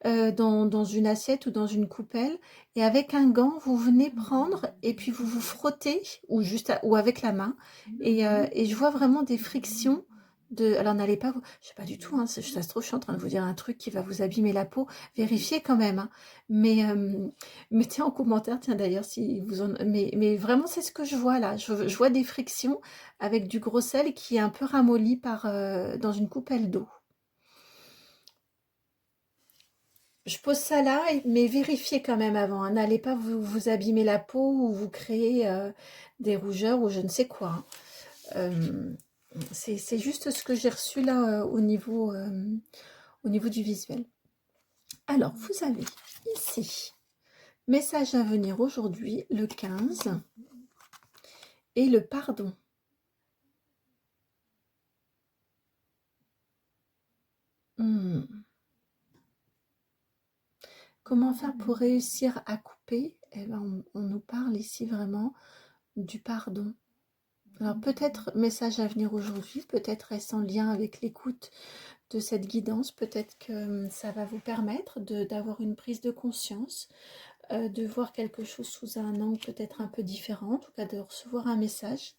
Dans une assiette ou dans une coupelle, et avec un gant, vous venez prendre et puis vous vous frottez, ou ou avec la main, et je vois vraiment des frictions. Alors n'allez pas, je sais pas du tout, hein, ça se trouve, je suis en train de vous dire un truc qui va vous abîmer la peau, vérifiez quand même, hein. Mais mettez en commentaire, tiens d'ailleurs, si vous en... mais vraiment c'est ce que je vois là, je vois des frictions avec du gros sel qui est un peu ramolli dans une coupelle d'eau. Je pose ça là, mais vérifiez quand même avant, hein. N'allez pas vous abîmer la peau ou vous créer des rougeurs ou je ne sais quoi, hein. C'est juste ce que j'ai reçu là au niveau du visuel. Alors, vous avez ici, message à venir aujourd'hui, le 15, et le pardon. Comment faire pour réussir à couper? Eh ben, on nous parle ici vraiment du pardon. Alors peut-être message à venir aujourd'hui, peut-être est-ce en lien avec l'écoute de cette guidance, peut-être que ça va vous permettre d'avoir une prise de conscience, de voir quelque chose sous un angle peut-être un peu différent, en tout cas de recevoir un message.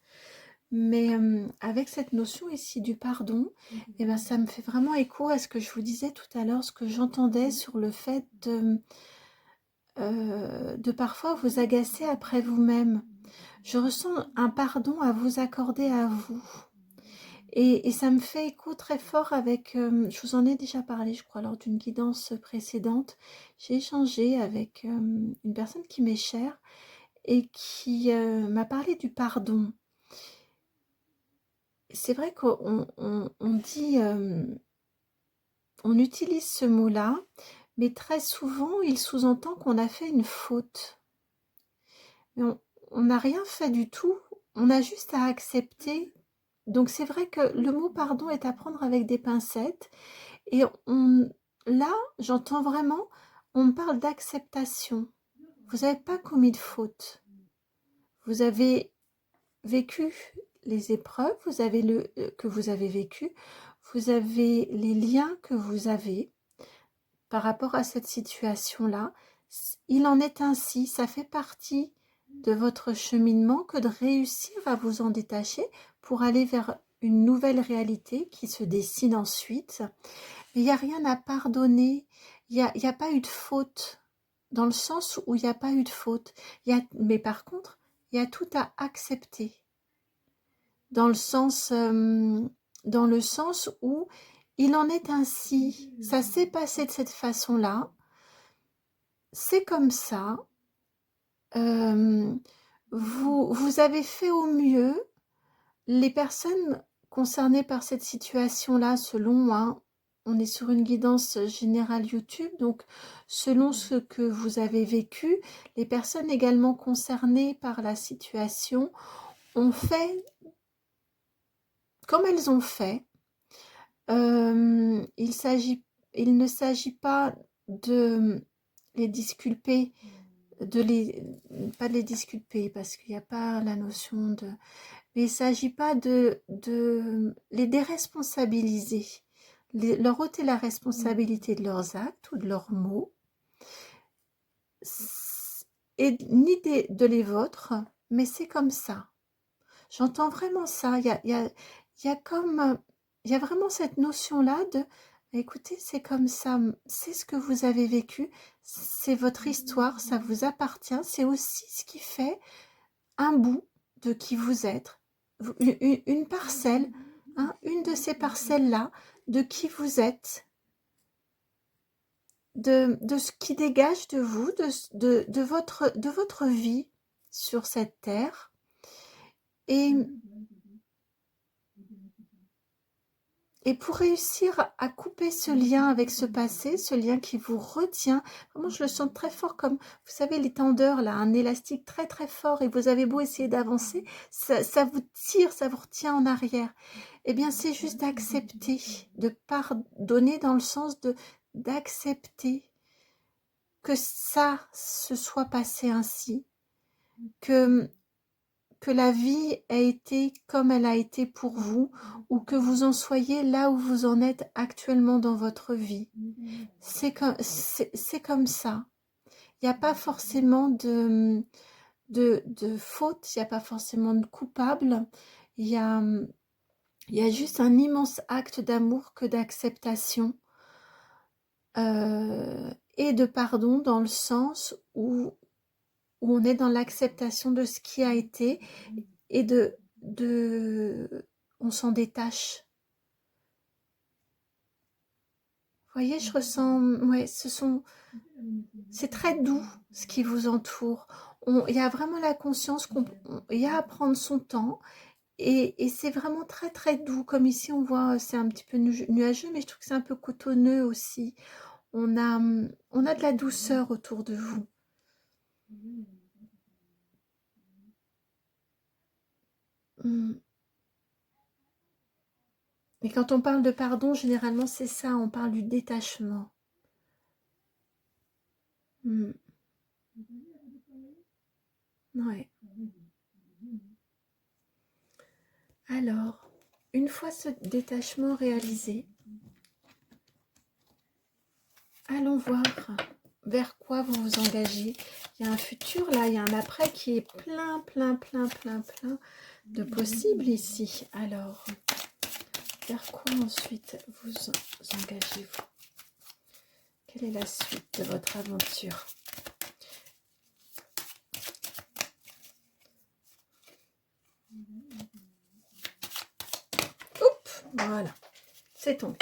Mais avec cette notion ici du pardon, eh ben, ça me fait vraiment écho à ce que je vous disais tout à l'heure, ce que j'entendais sur le fait de parfois vous agacer après vous-même. Je ressens un pardon à vous accorder à vous. Et ça me fait écho très fort avec, je vous en ai déjà parlé, je crois, lors d'une guidance précédente. J'ai échangé avec une personne qui m'est chère et qui m'a parlé du pardon. C'est vrai qu'on dit, on utilise ce mot-là, mais très souvent, il sous-entend qu'on a fait une faute. Mais on n'a rien fait du tout, on a juste à accepter. Donc c'est vrai que le mot pardon est à prendre avec des pincettes. Et là, j'entends vraiment, on me parle d'acceptation. Vous n'avez pas commis de faute. Vous avez vécu les épreuves, que vous avez vécues, vous avez les liens que vous avez par rapport à cette situation-là. Il en est ainsi, ça fait partie de votre cheminement que de réussir à vous en détacher pour aller vers une nouvelle réalité qui se dessine ensuite. Mais il n'y a rien à pardonner, il y a pas eu de faute, dans le sens où il n'y a pas eu de faute. Mais par contre, il y a tout à accepter, dans le sens où il en est ainsi, ça s'est passé de cette façon-là, c'est comme ça, vous avez fait au mieux. Les personnes concernées par cette situation-là, selon, hein, on est sur une guidance générale YouTube, donc selon ce que vous avez vécu, les personnes également concernées par la situation ont fait comme elles ont fait. Il ne s'agit pas de les disculper, pas de les disculper parce qu'il n'y a pas la notion de... Mais il ne s'agit pas de les déresponsabiliser, leur ôter la responsabilité de leurs actes ou de leurs mots, et ni de les vôtres, mais c'est comme ça. J'entends vraiment ça. Il y a vraiment cette notion-là de, écoutez, c'est comme ça, c'est ce que vous avez vécu, c'est votre histoire, ça vous appartient, c'est aussi ce qui fait un bout de qui vous êtes, une parcelle, hein, une de ces parcelles-là de qui vous êtes. de ce qui dégage de vous, de votre vie sur cette terre. Et pour réussir à couper ce lien avec ce passé, ce lien qui vous retient, vraiment je le sens très fort comme, vous savez, les tendeurs, là, un élastique très très fort, et vous avez beau essayer d'avancer, ça vous tire, ça vous retient en arrière. Eh bien, c'est juste d'accepter, de pardonner dans le sens d'accepter que ça se soit passé ainsi, que la vie a été comme elle a été pour vous, ou que vous en soyez là où vous en êtes actuellement dans votre vie. C'est comme ça. Il n'y a pas forcément de faute, il n'y a pas forcément de coupable. Il y a juste un immense acte d'amour que d'acceptation et de pardon, dans le sens où on est dans l'acceptation de ce qui a été, et on s'en détache. Vous voyez, je ressens, ouais, c'est très doux ce qui vous entoure. Il y a vraiment la conscience il y a à prendre son temps, et c'est vraiment très très doux. Comme ici, on voit, c'est un petit peu nuageux, mais je trouve que c'est un peu cotonneux aussi. On a de la douceur autour de vous. Et quand on parle de pardon, généralement, c'est ça, on parle du détachement. Ouais. Alors, une fois ce détachement réalisé, allons voir vers quoi vous vous engagez. Il y a un futur là, il y a un après qui est plein de possibles ici. Alors, vers quoi ensuite vous engagez-vous? Quelle est la suite de votre aventure? Oups, voilà, c'est tombé.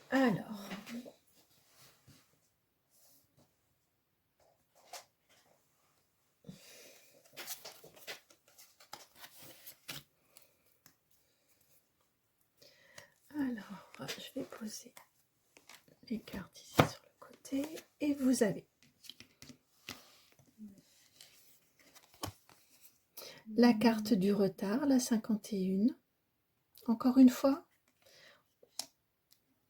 Alors, je vais poser les cartes ici sur le côté, et vous avez la carte du retard, la 51. Encore une fois,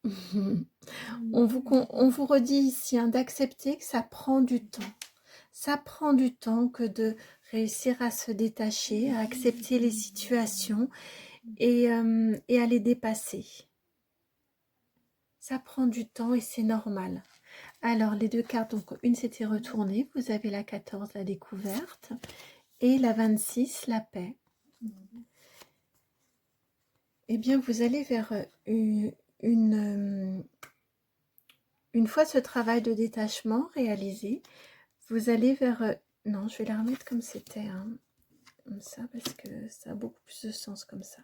on vous redit ici d'accepter que ça prend du temps. Ça prend du temps que de réussir à se détacher, à accepter les situations et à les dépasser. Ça prend du temps et c'est normal. Alors, les deux cartes, donc une s'était retournée. Vous avez la 14, la découverte, et la 26, la paix. Eh bien, vous allez vers une fois ce travail de détachement réalisé, vous allez vers... non, je vais la remettre comme c'était, hein, comme ça, parce que ça a beaucoup plus de sens comme ça.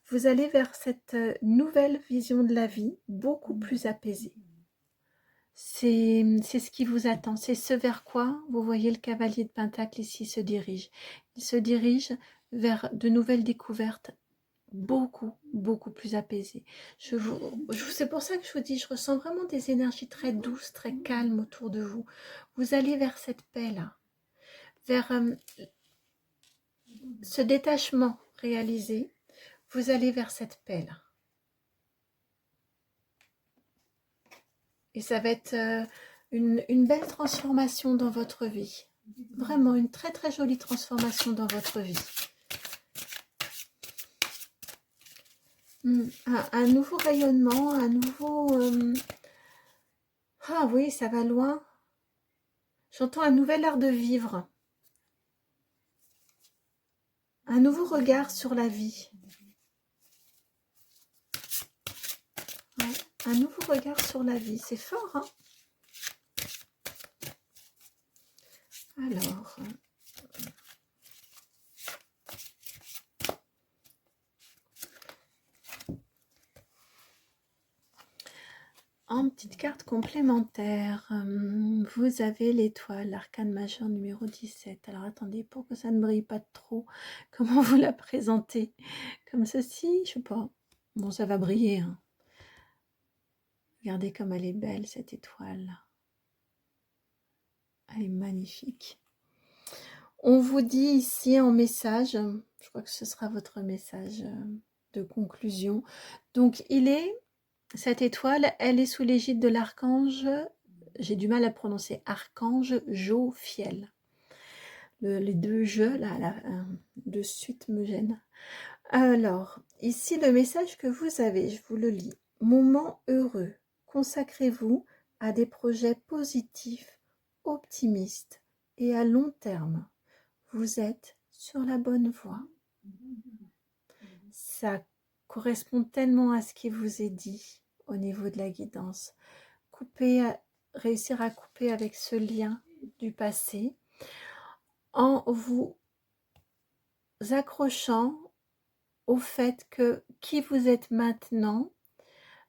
Vous allez vers cette nouvelle vision de la vie, beaucoup plus apaisée. C'est ce qui vous attend, c'est ce vers quoi vous voyez le cavalier de Pentacle ici se dirige. Il se dirige vers de nouvelles découvertes, beaucoup plus apaisées. C'est pour ça que je vous dis, je ressens vraiment des énergies très douces, très calmes autour de vous. Vous allez vers cette paix-là, vers ce détachement réalisé, vous allez vers cette paix-là. Et ça va être une belle transformation dans votre vie. Vraiment, une très très jolie transformation dans votre vie. Un nouveau rayonnement, un nouveau... Ah oui, ça va loin. J'entends un nouvel art de vivre. Un nouveau regard sur la vie. Ouais, un nouveau regard sur la vie. C'est fort, hein? Alors... complémentaire. Vous avez l'étoile, l'arcane majeur numéro 17. Alors attendez, pour que ça ne brille pas trop, comment vous la présentez? Comme ceci, je sais pas. Bon, ça va briller, hein. Regardez comme elle est belle, cette étoile. Elle est magnifique. On vous dit ici en message, je crois que ce sera votre message de conclusion. Donc, cette étoile, elle est sous l'égide de l'archange, j'ai du mal à prononcer, archange Jophiel. Les deux jeux, là, de suite me gênent. Alors, ici, le message que vous avez, je vous le lis. Moment heureux, consacrez-vous à des projets positifs, optimistes et à long terme. Vous êtes sur la bonne voie. Ça correspond tellement à ce qui vous est dit au niveau de la guidance. Réussir à couper avec ce lien du passé en vous accrochant au fait que qui vous êtes maintenant,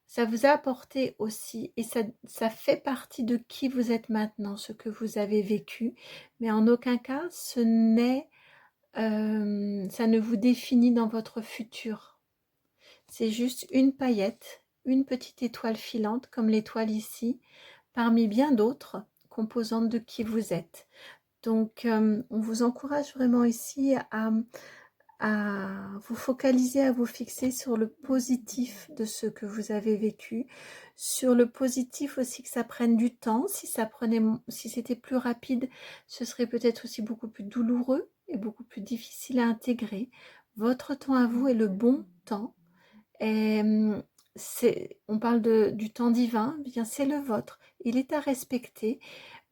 ça vous a apporté aussi, et ça fait partie de qui vous êtes maintenant, ce que vous avez vécu, mais en aucun cas, ça ne vous définit dans votre futur. C'est juste une paillette, une petite étoile filante, comme l'étoile ici, parmi bien d'autres composantes de qui vous êtes. Donc, on vous encourage vraiment ici à vous focaliser, à vous fixer sur le positif de ce que vous avez vécu, sur le positif aussi que ça prenne du temps. Si c'était plus rapide, ce serait peut-être aussi beaucoup plus douloureux et beaucoup plus difficile à intégrer. Votre temps à vous est le bon temps. Et on parle du temps divin, eh bien c'est le vôtre. Il est à respecter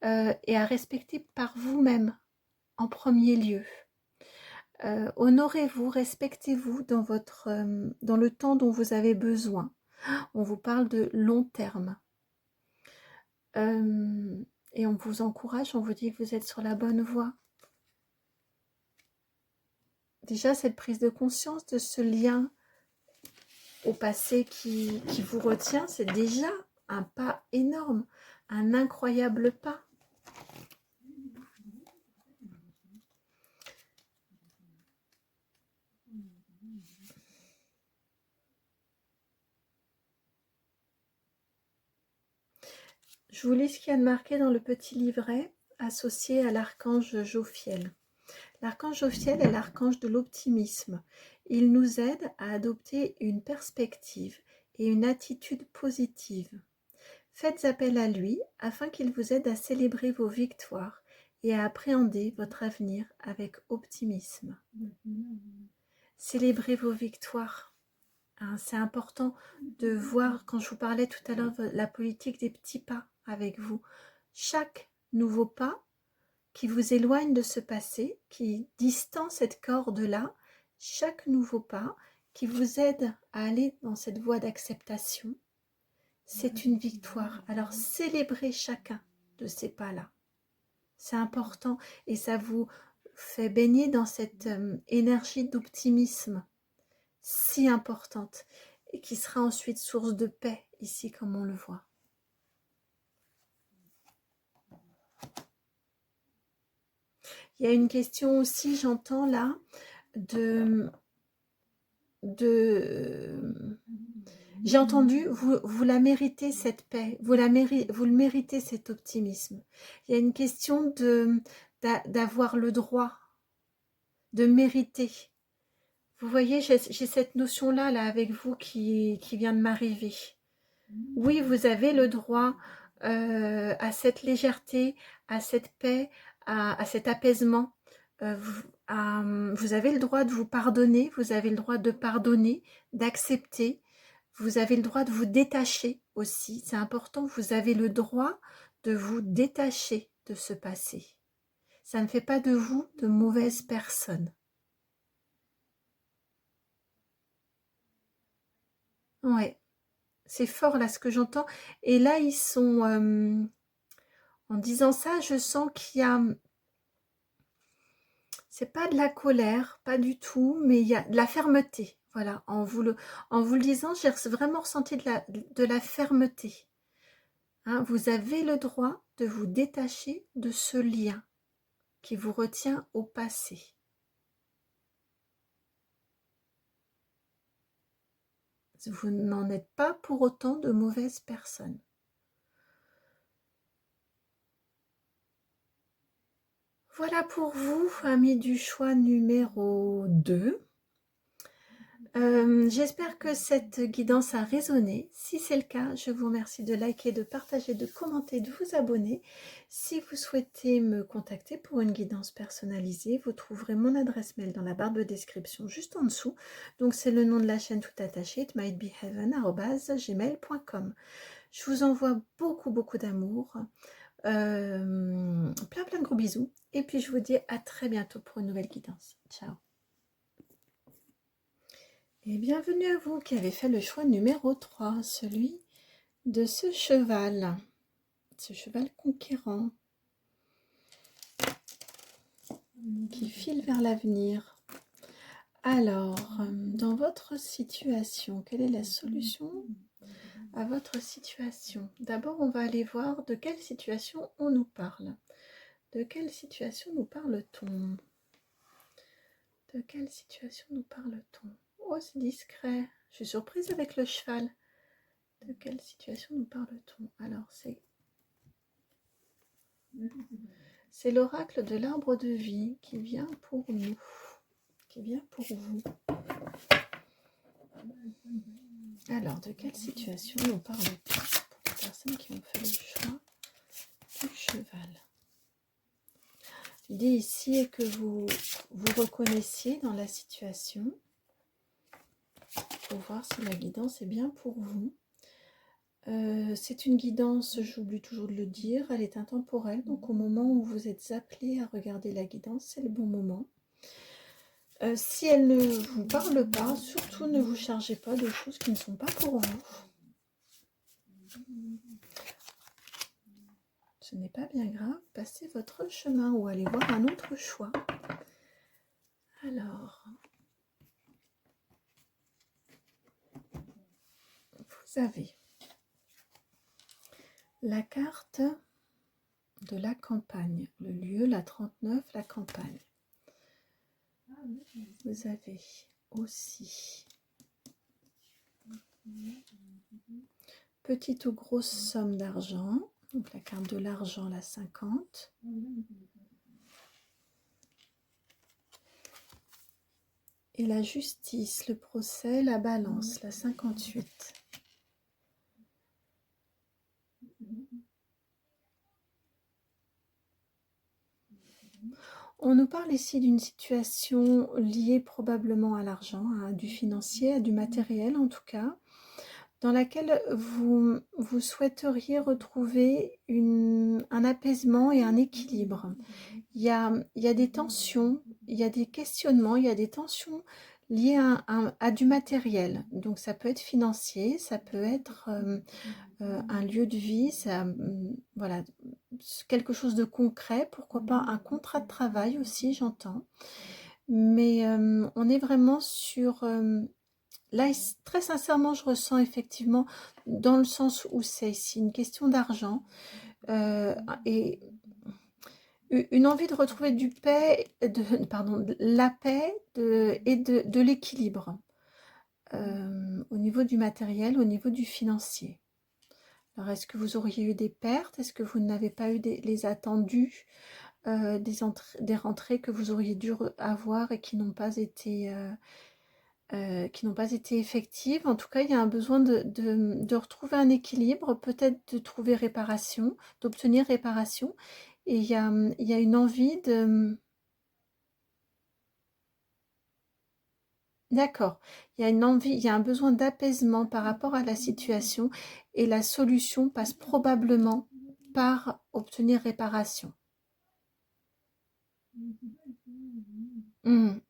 et à respecter par vous-même en premier lieu. Honorez-vous, respectez-vous dans le temps dont vous avez besoin. On vous parle de long terme. Et on vous encourage, on vous dit que vous êtes sur la bonne voie. Déjà, cette prise de conscience de ce lien au passé qui vous retient, c'est déjà un pas énorme, un incroyable pas. Je vous lis ce qu'il y a de marqué dans le petit livret associé à l'archange Jophiel. L'archange Jophiel est l'archange de l'optimisme. Il nous aide à adopter une perspective et une attitude positive. Faites appel à lui afin qu'il vous aide à célébrer vos victoires et à appréhender votre avenir avec optimisme. Célébrez vos victoires. Hein, c'est important de voir, quand je vous parlais tout à l'heure, la politique des petits pas avec vous. Chaque nouveau pas qui vous éloigne de ce passé, qui distend cette corde-là, chaque nouveau pas qui vous aide à aller dans cette voie d'acceptation, c'est une victoire. Alors célébrez chacun de ces pas-là. C'est important et ça vous fait baigner dans cette énergie d'optimisme si importante et qui sera ensuite source de paix ici comme on le voit. Il y a une question aussi, j'entends là, j'ai entendu, vous la méritez cette paix, vous le méritez cet optimisme. Il y a une question d'avoir le droit, de mériter. Vous voyez, j'ai cette notion-là là, avec vous qui vient de m'arriver. Oui, vous avez le droit à cette légèreté, à cette paix, à cet apaisement. Vous avez le droit de vous pardonner, vous avez le droit de pardonner, d'accepter. Vous avez le droit de vous détacher aussi. C'est important, vous avez le droit de vous détacher de ce passé. Ça ne fait pas de vous de mauvaises personnes. Ouais, c'est fort là ce que j'entends. Et là, ils sont... en disant ça, je sens qu'il y a... C'est pas de la colère, pas du tout, mais il y a de la fermeté. Voilà, en vous le disant, j'ai vraiment ressenti de la fermeté. Hein, vous avez le droit de vous détacher de ce lien qui vous retient au passé. Vous n'en êtes pas pour autant de mauvaises personnes. Voilà pour vous, amis du choix numéro 2. J'espère que cette guidance a résonné. Si c'est le cas, je vous remercie de liker, de partager, de commenter, de vous abonner. Si vous souhaitez me contacter pour une guidance personnalisée, vous trouverez mon adresse mail dans la barre de description juste en dessous. Donc c'est le nom de la chaîne tout attaché, itmightbeheaven@gmail.com. Je vous envoie beaucoup d'amour, plein de gros bisous. Et puis je vous dis à très bientôt pour une nouvelle guidance. Ciao. Et bienvenue à vous qui avez fait le choix numéro 3, celui de ce cheval conquérant, qui file vers l'avenir. Alors, dans votre situation, quelle est la solution à votre situation? D'abord, on va aller voir de quelle situation on nous parle. De quelle situation nous parle-t-on? De quelle situation nous parle-t-on? Oh, c'est discret. Je suis surprise avec le cheval. De quelle situation nous parle-t-on? Alors, c'est l'oracle de l'arbre de vie qui vient pour nous, qui vient pour vous. Alors, de quelle situation nous parle-t-on pour les personnes qui ont fait le choix du cheval? L'idée ici est que vous vous reconnaissiez dans la situation pour voir si la guidance est bien pour vous. C'est une guidance, j'oublie toujours de le dire, elle est intemporelle, donc au moment où vous êtes appelé à regarder la guidance, c'est le bon moment. Si elle ne vous parle pas, surtout ne vous chargez pas de choses qui ne sont pas pour vous. Ce n'est pas bien grave, passez votre chemin ou allez voir un autre choix. Alors, vous avez la carte de la campagne, le lieu, la 39, la campagne. Vous avez aussi petite ou grosse somme d'argent, donc la carte de l'argent, la 50. Et la justice, le procès, la balance, la 58. On nous parle ici d'une situation liée probablement à l'argent, à du financier, à du matériel en tout cas, dans laquelle vous souhaiteriez retrouver un apaisement et un équilibre. Il y a des tensions, il y a des questionnements, il y a des tensions liées à du matériel. Donc ça peut être financier, ça peut être un lieu de vie, voilà, quelque chose de concret, pourquoi pas un contrat de travail aussi, j'entends. Mais on est vraiment sur... là, très sincèrement, je ressens effectivement, dans le sens où c'est ici une question d'argent, et une envie de retrouver la paix et de l'équilibre au niveau du matériel, au niveau du financier. Alors, est-ce que vous auriez eu des pertes? Est-ce que vous n'avez pas eu les attendus, des rentrées que vous auriez dû avoir et qui n'ont pas été effectives? En tout cas, il y a un besoin de retrouver un équilibre, peut-être de trouver réparation, d'obtenir réparation. Et il y a une envie de... D'accord, il y a une envie, il y a un besoin d'apaisement par rapport à la situation et la solution passe probablement par obtenir réparation. On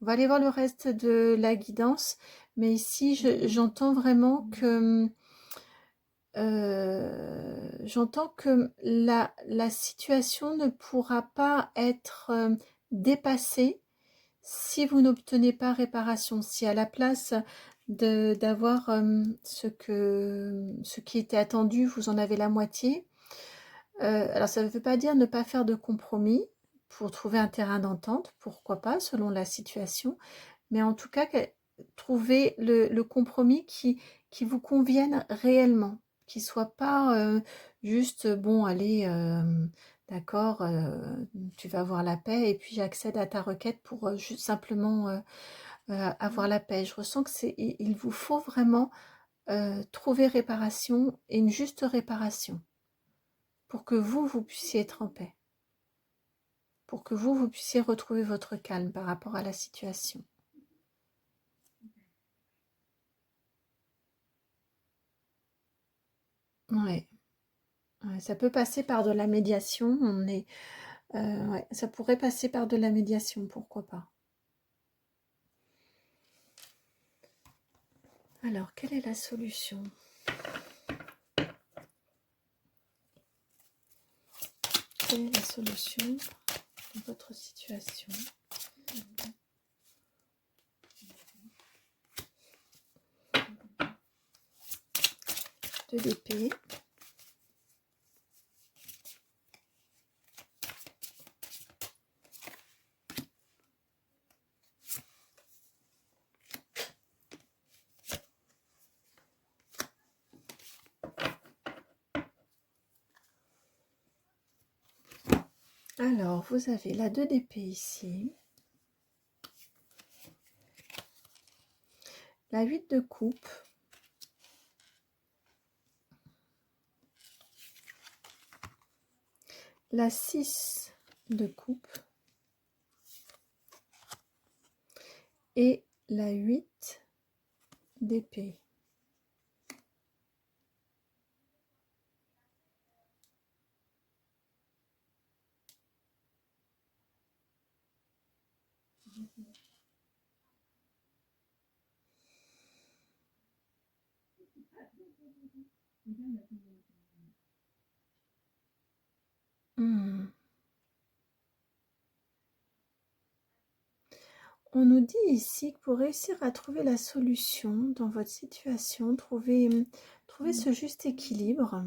va aller voir le reste de la guidance, mais ici j'entends vraiment que la situation ne pourra pas être dépassée si vous n'obtenez pas réparation. Si à la place d'avoir ce qui était attendu, vous en avez la moitié. Alors ça ne veut pas dire ne pas faire de compromis pour trouver un terrain d'entente, pourquoi pas, selon la situation, mais en tout cas, trouver le compromis qui vous convienne réellement, qui soit pas juste, bon, allez, d'accord, tu vas avoir la paix et puis j'accède à ta requête pour juste simplement avoir la paix. Je ressens que il vous faut vraiment trouver réparation et une juste réparation pour que vous puissiez être en paix, pour que vous puissiez retrouver votre calme par rapport à la situation. Ouais. Ouais, ça peut passer par de la médiation, ouais, ça pourrait passer par de la médiation, pourquoi pas. Alors, quelle est la solution? Quelle est la solution de votre situation? Deux d'épée. Alors, vous avez la 2 d'épée ici. La 8 de coupe. La 6 de coupe. Et la 8 d'épée. Hmm. On nous dit ici que pour réussir à trouver la solution dans votre situation, trouver ce juste équilibre,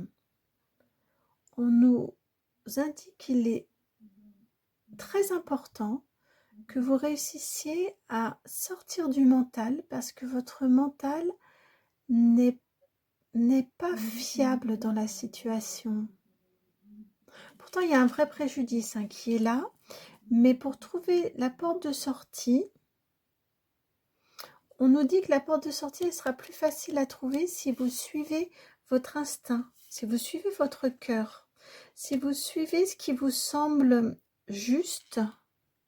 on nous indique qu'il est très important que vous réussissiez à sortir du mental parce que votre mental n'est pas fiable dans la situation. Pourtant, il y a un vrai préjudice qui est là, mais pour trouver la porte de sortie, on nous dit que la porte de sortie elle sera plus facile à trouver si vous suivez votre instinct, si vous suivez votre cœur, si vous suivez ce qui vous semble juste,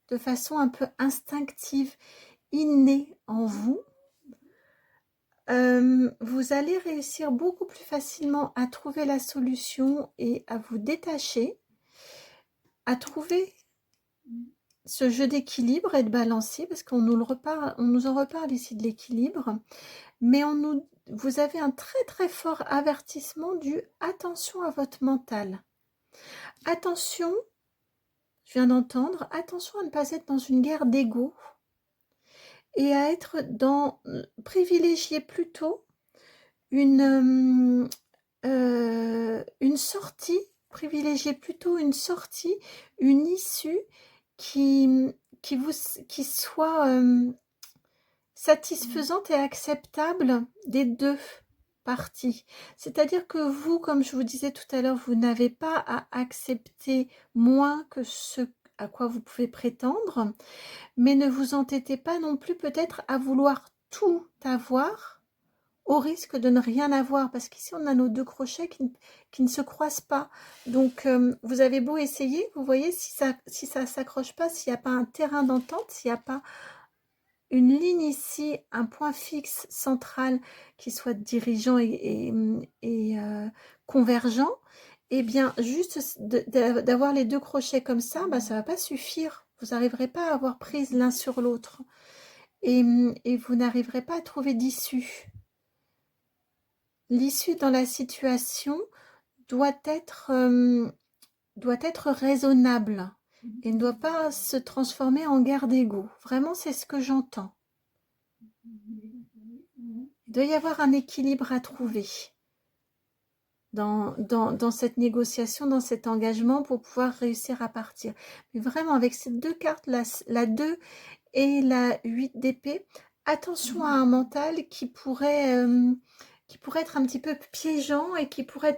de façon un peu instinctive, innée en vous, vous allez réussir beaucoup plus facilement à trouver la solution et à vous détacher, à trouver ce jeu d'équilibre et de balancier, parce qu'on nous en reparle ici de l'équilibre, mais vous avez un très très fort avertissement du attention à votre mental. Attention, je viens d'entendre, attention à ne pas être dans une guerre d'ego et à être privilégier plutôt une sortie, privilégier plutôt une sortie, une issue qui soit satisfaisante et acceptable des deux parties. C'est-à-dire que vous, comme je vous disais tout à l'heure, vous n'avez pas à accepter moins que ce à quoi vous pouvez prétendre, mais ne vous entêtez pas non plus peut-être à vouloir tout avoir au risque de ne rien avoir, parce qu'ici on a nos deux crochets qui ne se croisent pas. Donc vous avez beau essayer, vous voyez si ça s'accroche pas, s'il n'y a pas un terrain d'entente, s'il n'y a pas une ligne ici, un point fixe central qui soit dirigeant et convergent, et bien juste d'avoir les deux crochets comme ça, ça va pas suffire. Vous n'arriverez pas à avoir prise l'un sur l'autre et vous n'arriverez pas à trouver d'issue. L'issue dans la situation doit être raisonnable et ne doit pas se transformer en guerre d'ego. Vraiment, c'est ce que j'entends. Il doit y avoir un équilibre à trouver dans cette négociation, dans cet engagement pour pouvoir réussir à partir. Mais vraiment, avec ces deux cartes, la 2 et la 8 d'épée, attention à un mental qui pourrait être un petit peu piégeant et qui pourrait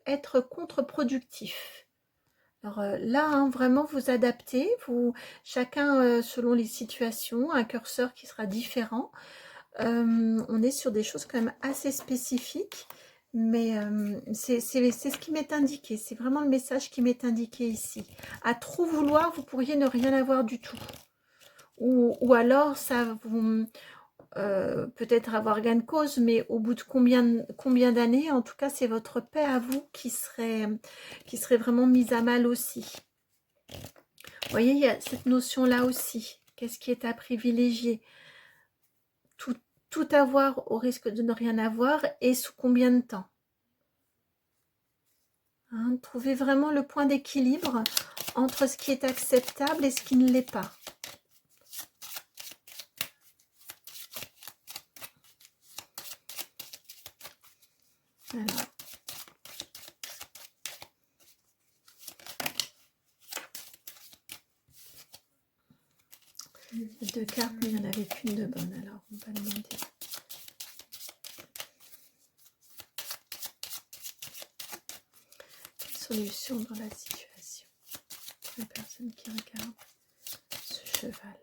être contre-productif. Alors là, hein, vraiment, vous adaptez, chacun selon les situations, un curseur qui sera différent. On est sur des choses quand même assez spécifiques, mais c'est ce qui m'est indiqué. C'est vraiment le message qui m'est indiqué ici. À trop vouloir, vous pourriez ne rien avoir du tout. Ou alors, ça vous... peut-être avoir gain de cause, mais au bout de combien d'années, en tout cas, c'est votre paix à vous qui serait vraiment mise à mal aussi. Vous voyez, il y a cette notion-là aussi. Qu'est-ce qui est à privilégier? Tout avoir au risque de ne rien avoir et sous combien de temps? Hein, trouvez vraiment le point d'équilibre entre ce qui est acceptable et ce qui ne l'est pas. Alors. Deux cartes, mais il n'y en avait qu'une de bonne, alors on va demander. Quelle solution dans la situation? La personne qui regarde ce cheval.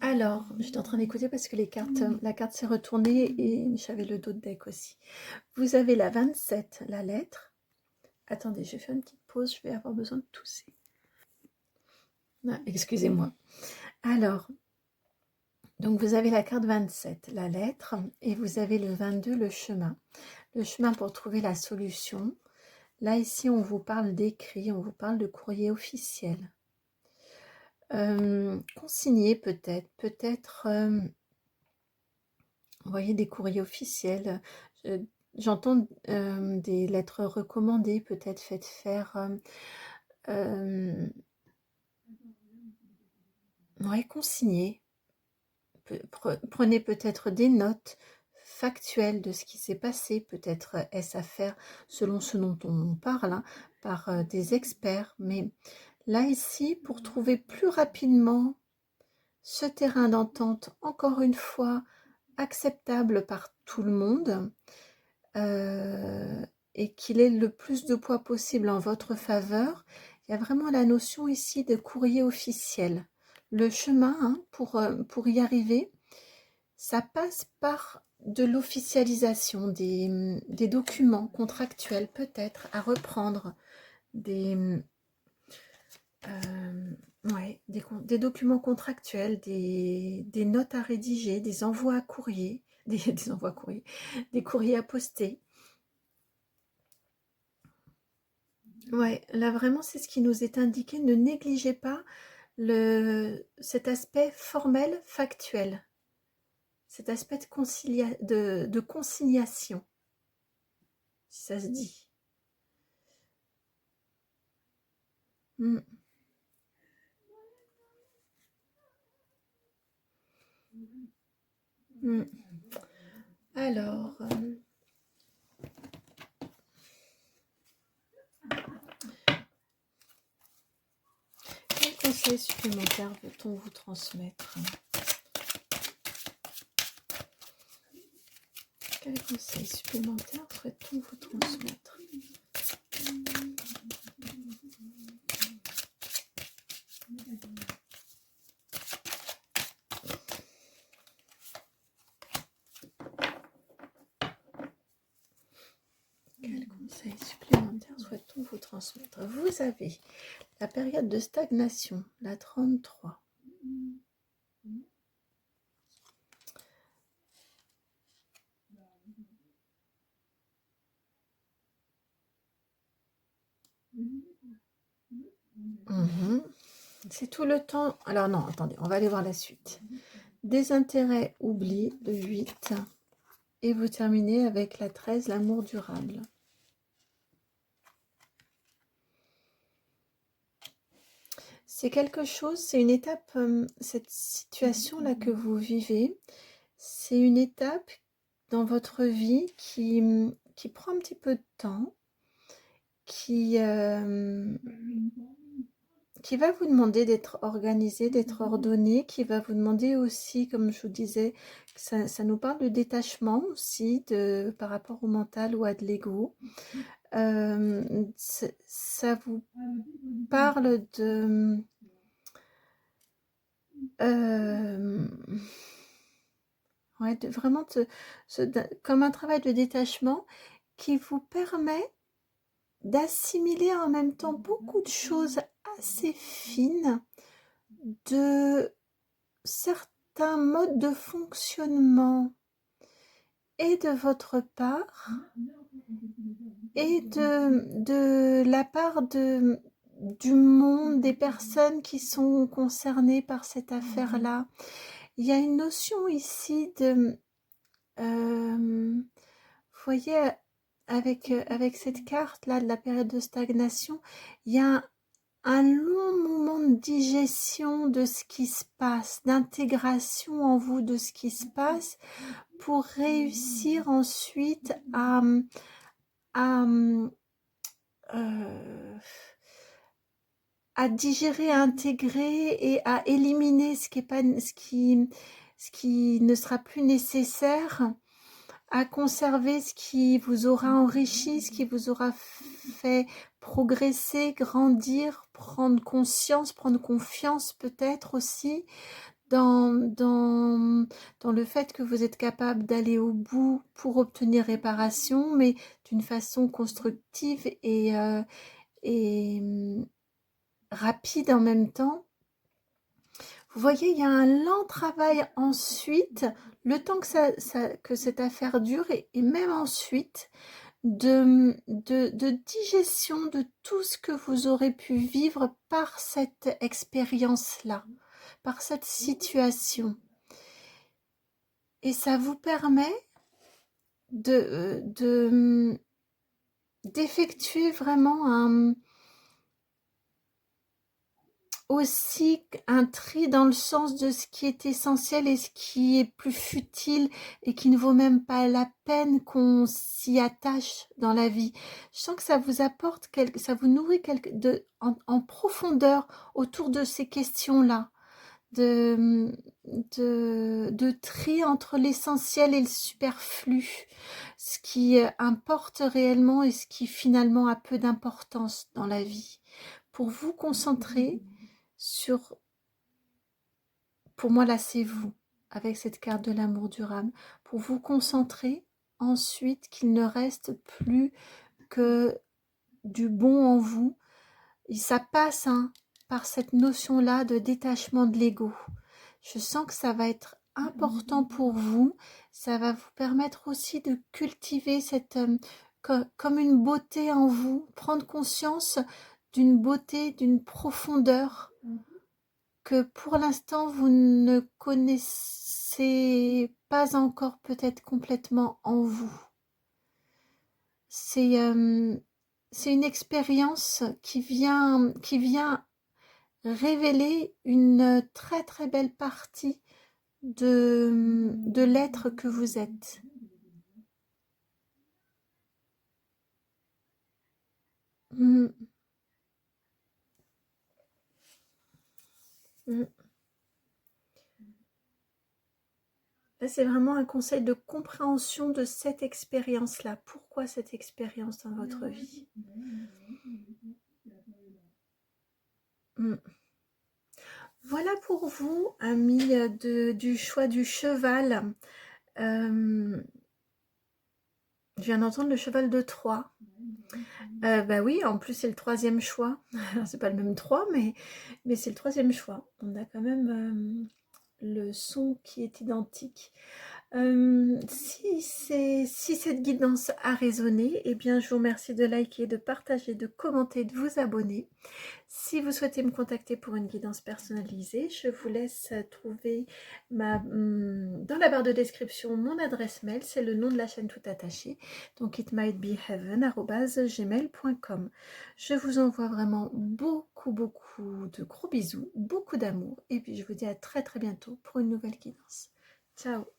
Alors, j'étais en train d'écouter parce que la carte s'est retournée et j'avais le dos de deck aussi. Vous avez la 27, la lettre. Attendez, je vais faire une petite pause, je vais avoir besoin de tousser. Ah, excusez-moi. Alors, donc vous avez la carte 27, la lettre, et vous avez le 22, le chemin. Le chemin pour trouver la solution. Là, ici, on vous parle d'écrit, on vous parle de courrier officiel. Consigné peut-être, vous voyez, des courriers officiels. J'entends des lettres recommandées, peut-être faites faire. Ouais, consigné. Prenez peut-être des notes factuelles de ce qui s'est passé. Peut-être est-ce à faire selon ce dont on parle, hein, par des experts. Mais là, ici, pour trouver plus rapidement ce terrain d'entente, encore une fois, acceptable par tout le monde, et qu'il ait le plus de poids possible en votre faveur, il y a vraiment la notion ici de courrier officiel. Le chemin, hein, pour y arriver, ça passe par de l'officialisation des documents contractuels, peut-être à reprendre, des documents contractuels, des notes à rédiger, des envois à courrier, des envois à courrier, des courriers à poster. Ouais, là vraiment c'est ce qui nous est indiqué. Ne négligez pas cet aspect formel, factuel, cet aspect de consignation, si ça se dit. Mm. Mm. Alors, quels conseils supplémentaires veut-on vous transmettre? Quels conseils supplémentaires souhaite-t-on vous transmettre? Quels conseils supplémentaires souhaite-t-on vous transmettre? Vous avez la période de stagnation, la 33. C'est tout le temps. Alors non, attendez, on va aller voir la suite. Désintérêt, oubli, de 8. Et vous terminez avec la 13, l'amour durable. C'est quelque chose, c'est une étape, cette situation-là que vous vivez, c'est une étape dans votre vie qui prend un petit peu de temps, qui, qui va vous demander d'être organisé, d'être ordonné, qui va vous demander aussi, comme je vous disais, que ça nous parle de détachement aussi par rapport au mental ou à de l'ego. Ça vous parle de... ouais, vraiment comme un travail de détachement qui vous permet d'assimiler en même temps beaucoup de choses assez fines de certains modes de fonctionnement et de votre part et de la part du monde, des personnes qui sont concernées par cette affaire-là. Il y a une notion ici de... vous voyez, avec cette carte-là de la période de stagnation, il y a un long moment de digestion de ce qui se passe, d'intégration en vous de ce qui se passe pour réussir ensuite euh, à digérer, à intégrer et à éliminer ce qui ne sera plus nécessaire, à conserver ce qui vous aura enrichi, ce qui vous aura fait progresser, grandir, prendre conscience, prendre confiance peut-être aussi dans le fait que vous êtes capable d'aller au bout pour obtenir réparation, mais d'une façon constructive et rapide en même temps. Vous voyez, il y a un lent travail ensuite, le temps que cette affaire dure, et même ensuite, de digestion de tout ce que vous aurez pu vivre par cette expérience-là, par cette situation. Et ça vous permet d'effectuer vraiment aussi un tri dans le sens de ce qui est essentiel et ce qui est plus futile et qui ne vaut même pas la peine qu'on s'y attache dans la vie. Je sens que ça vous apporte, ça vous nourrit en profondeur autour de ces questions-là, de tri entre l'essentiel et le superflu, ce qui importe réellement et ce qui finalement a peu d'importance dans la vie. Pour vous concentrer sur, pour moi là c'est vous, avec cette carte de l'amour durable, pour vous concentrer ensuite qu'il ne reste plus que du bon en vous. Et ça passe par cette notion-là de détachement de l'ego. Je sens que ça va être important pour vous, ça va vous permettre aussi de cultiver cette comme une beauté en vous, prendre conscience d'une beauté, d'une profondeur que pour l'instant vous ne connaissez pas encore peut-être complètement en vous. C'est une expérience qui vient révéler une très très belle partie de l'être que vous êtes. Mm. Mm. Là, c'est vraiment un conseil de compréhension de cette expérience-là. Pourquoi cette expérience dans votre vie? Mm. Voilà pour vous, amis du choix du cheval. Je viens d'entendre le cheval de Troie. Bah oui, en plus c'est le troisième choix. C'est pas le même 3, mais c'est le troisième choix. On a quand même c'est cette guidance a résonné, eh bien, je vous remercie de liker, de partager, de commenter, de vous abonner. Si vous souhaitez me contacter pour une guidance personnalisée, je vous laisse trouver dans la barre de description mon adresse mail, c'est le nom de la chaîne tout attaché, donc itmightbeheaven@gmail.com. Je vous envoie vraiment beaucoup de gros bisous, beaucoup d'amour, et puis je vous dis à très bientôt pour une nouvelle guidance. Ciao.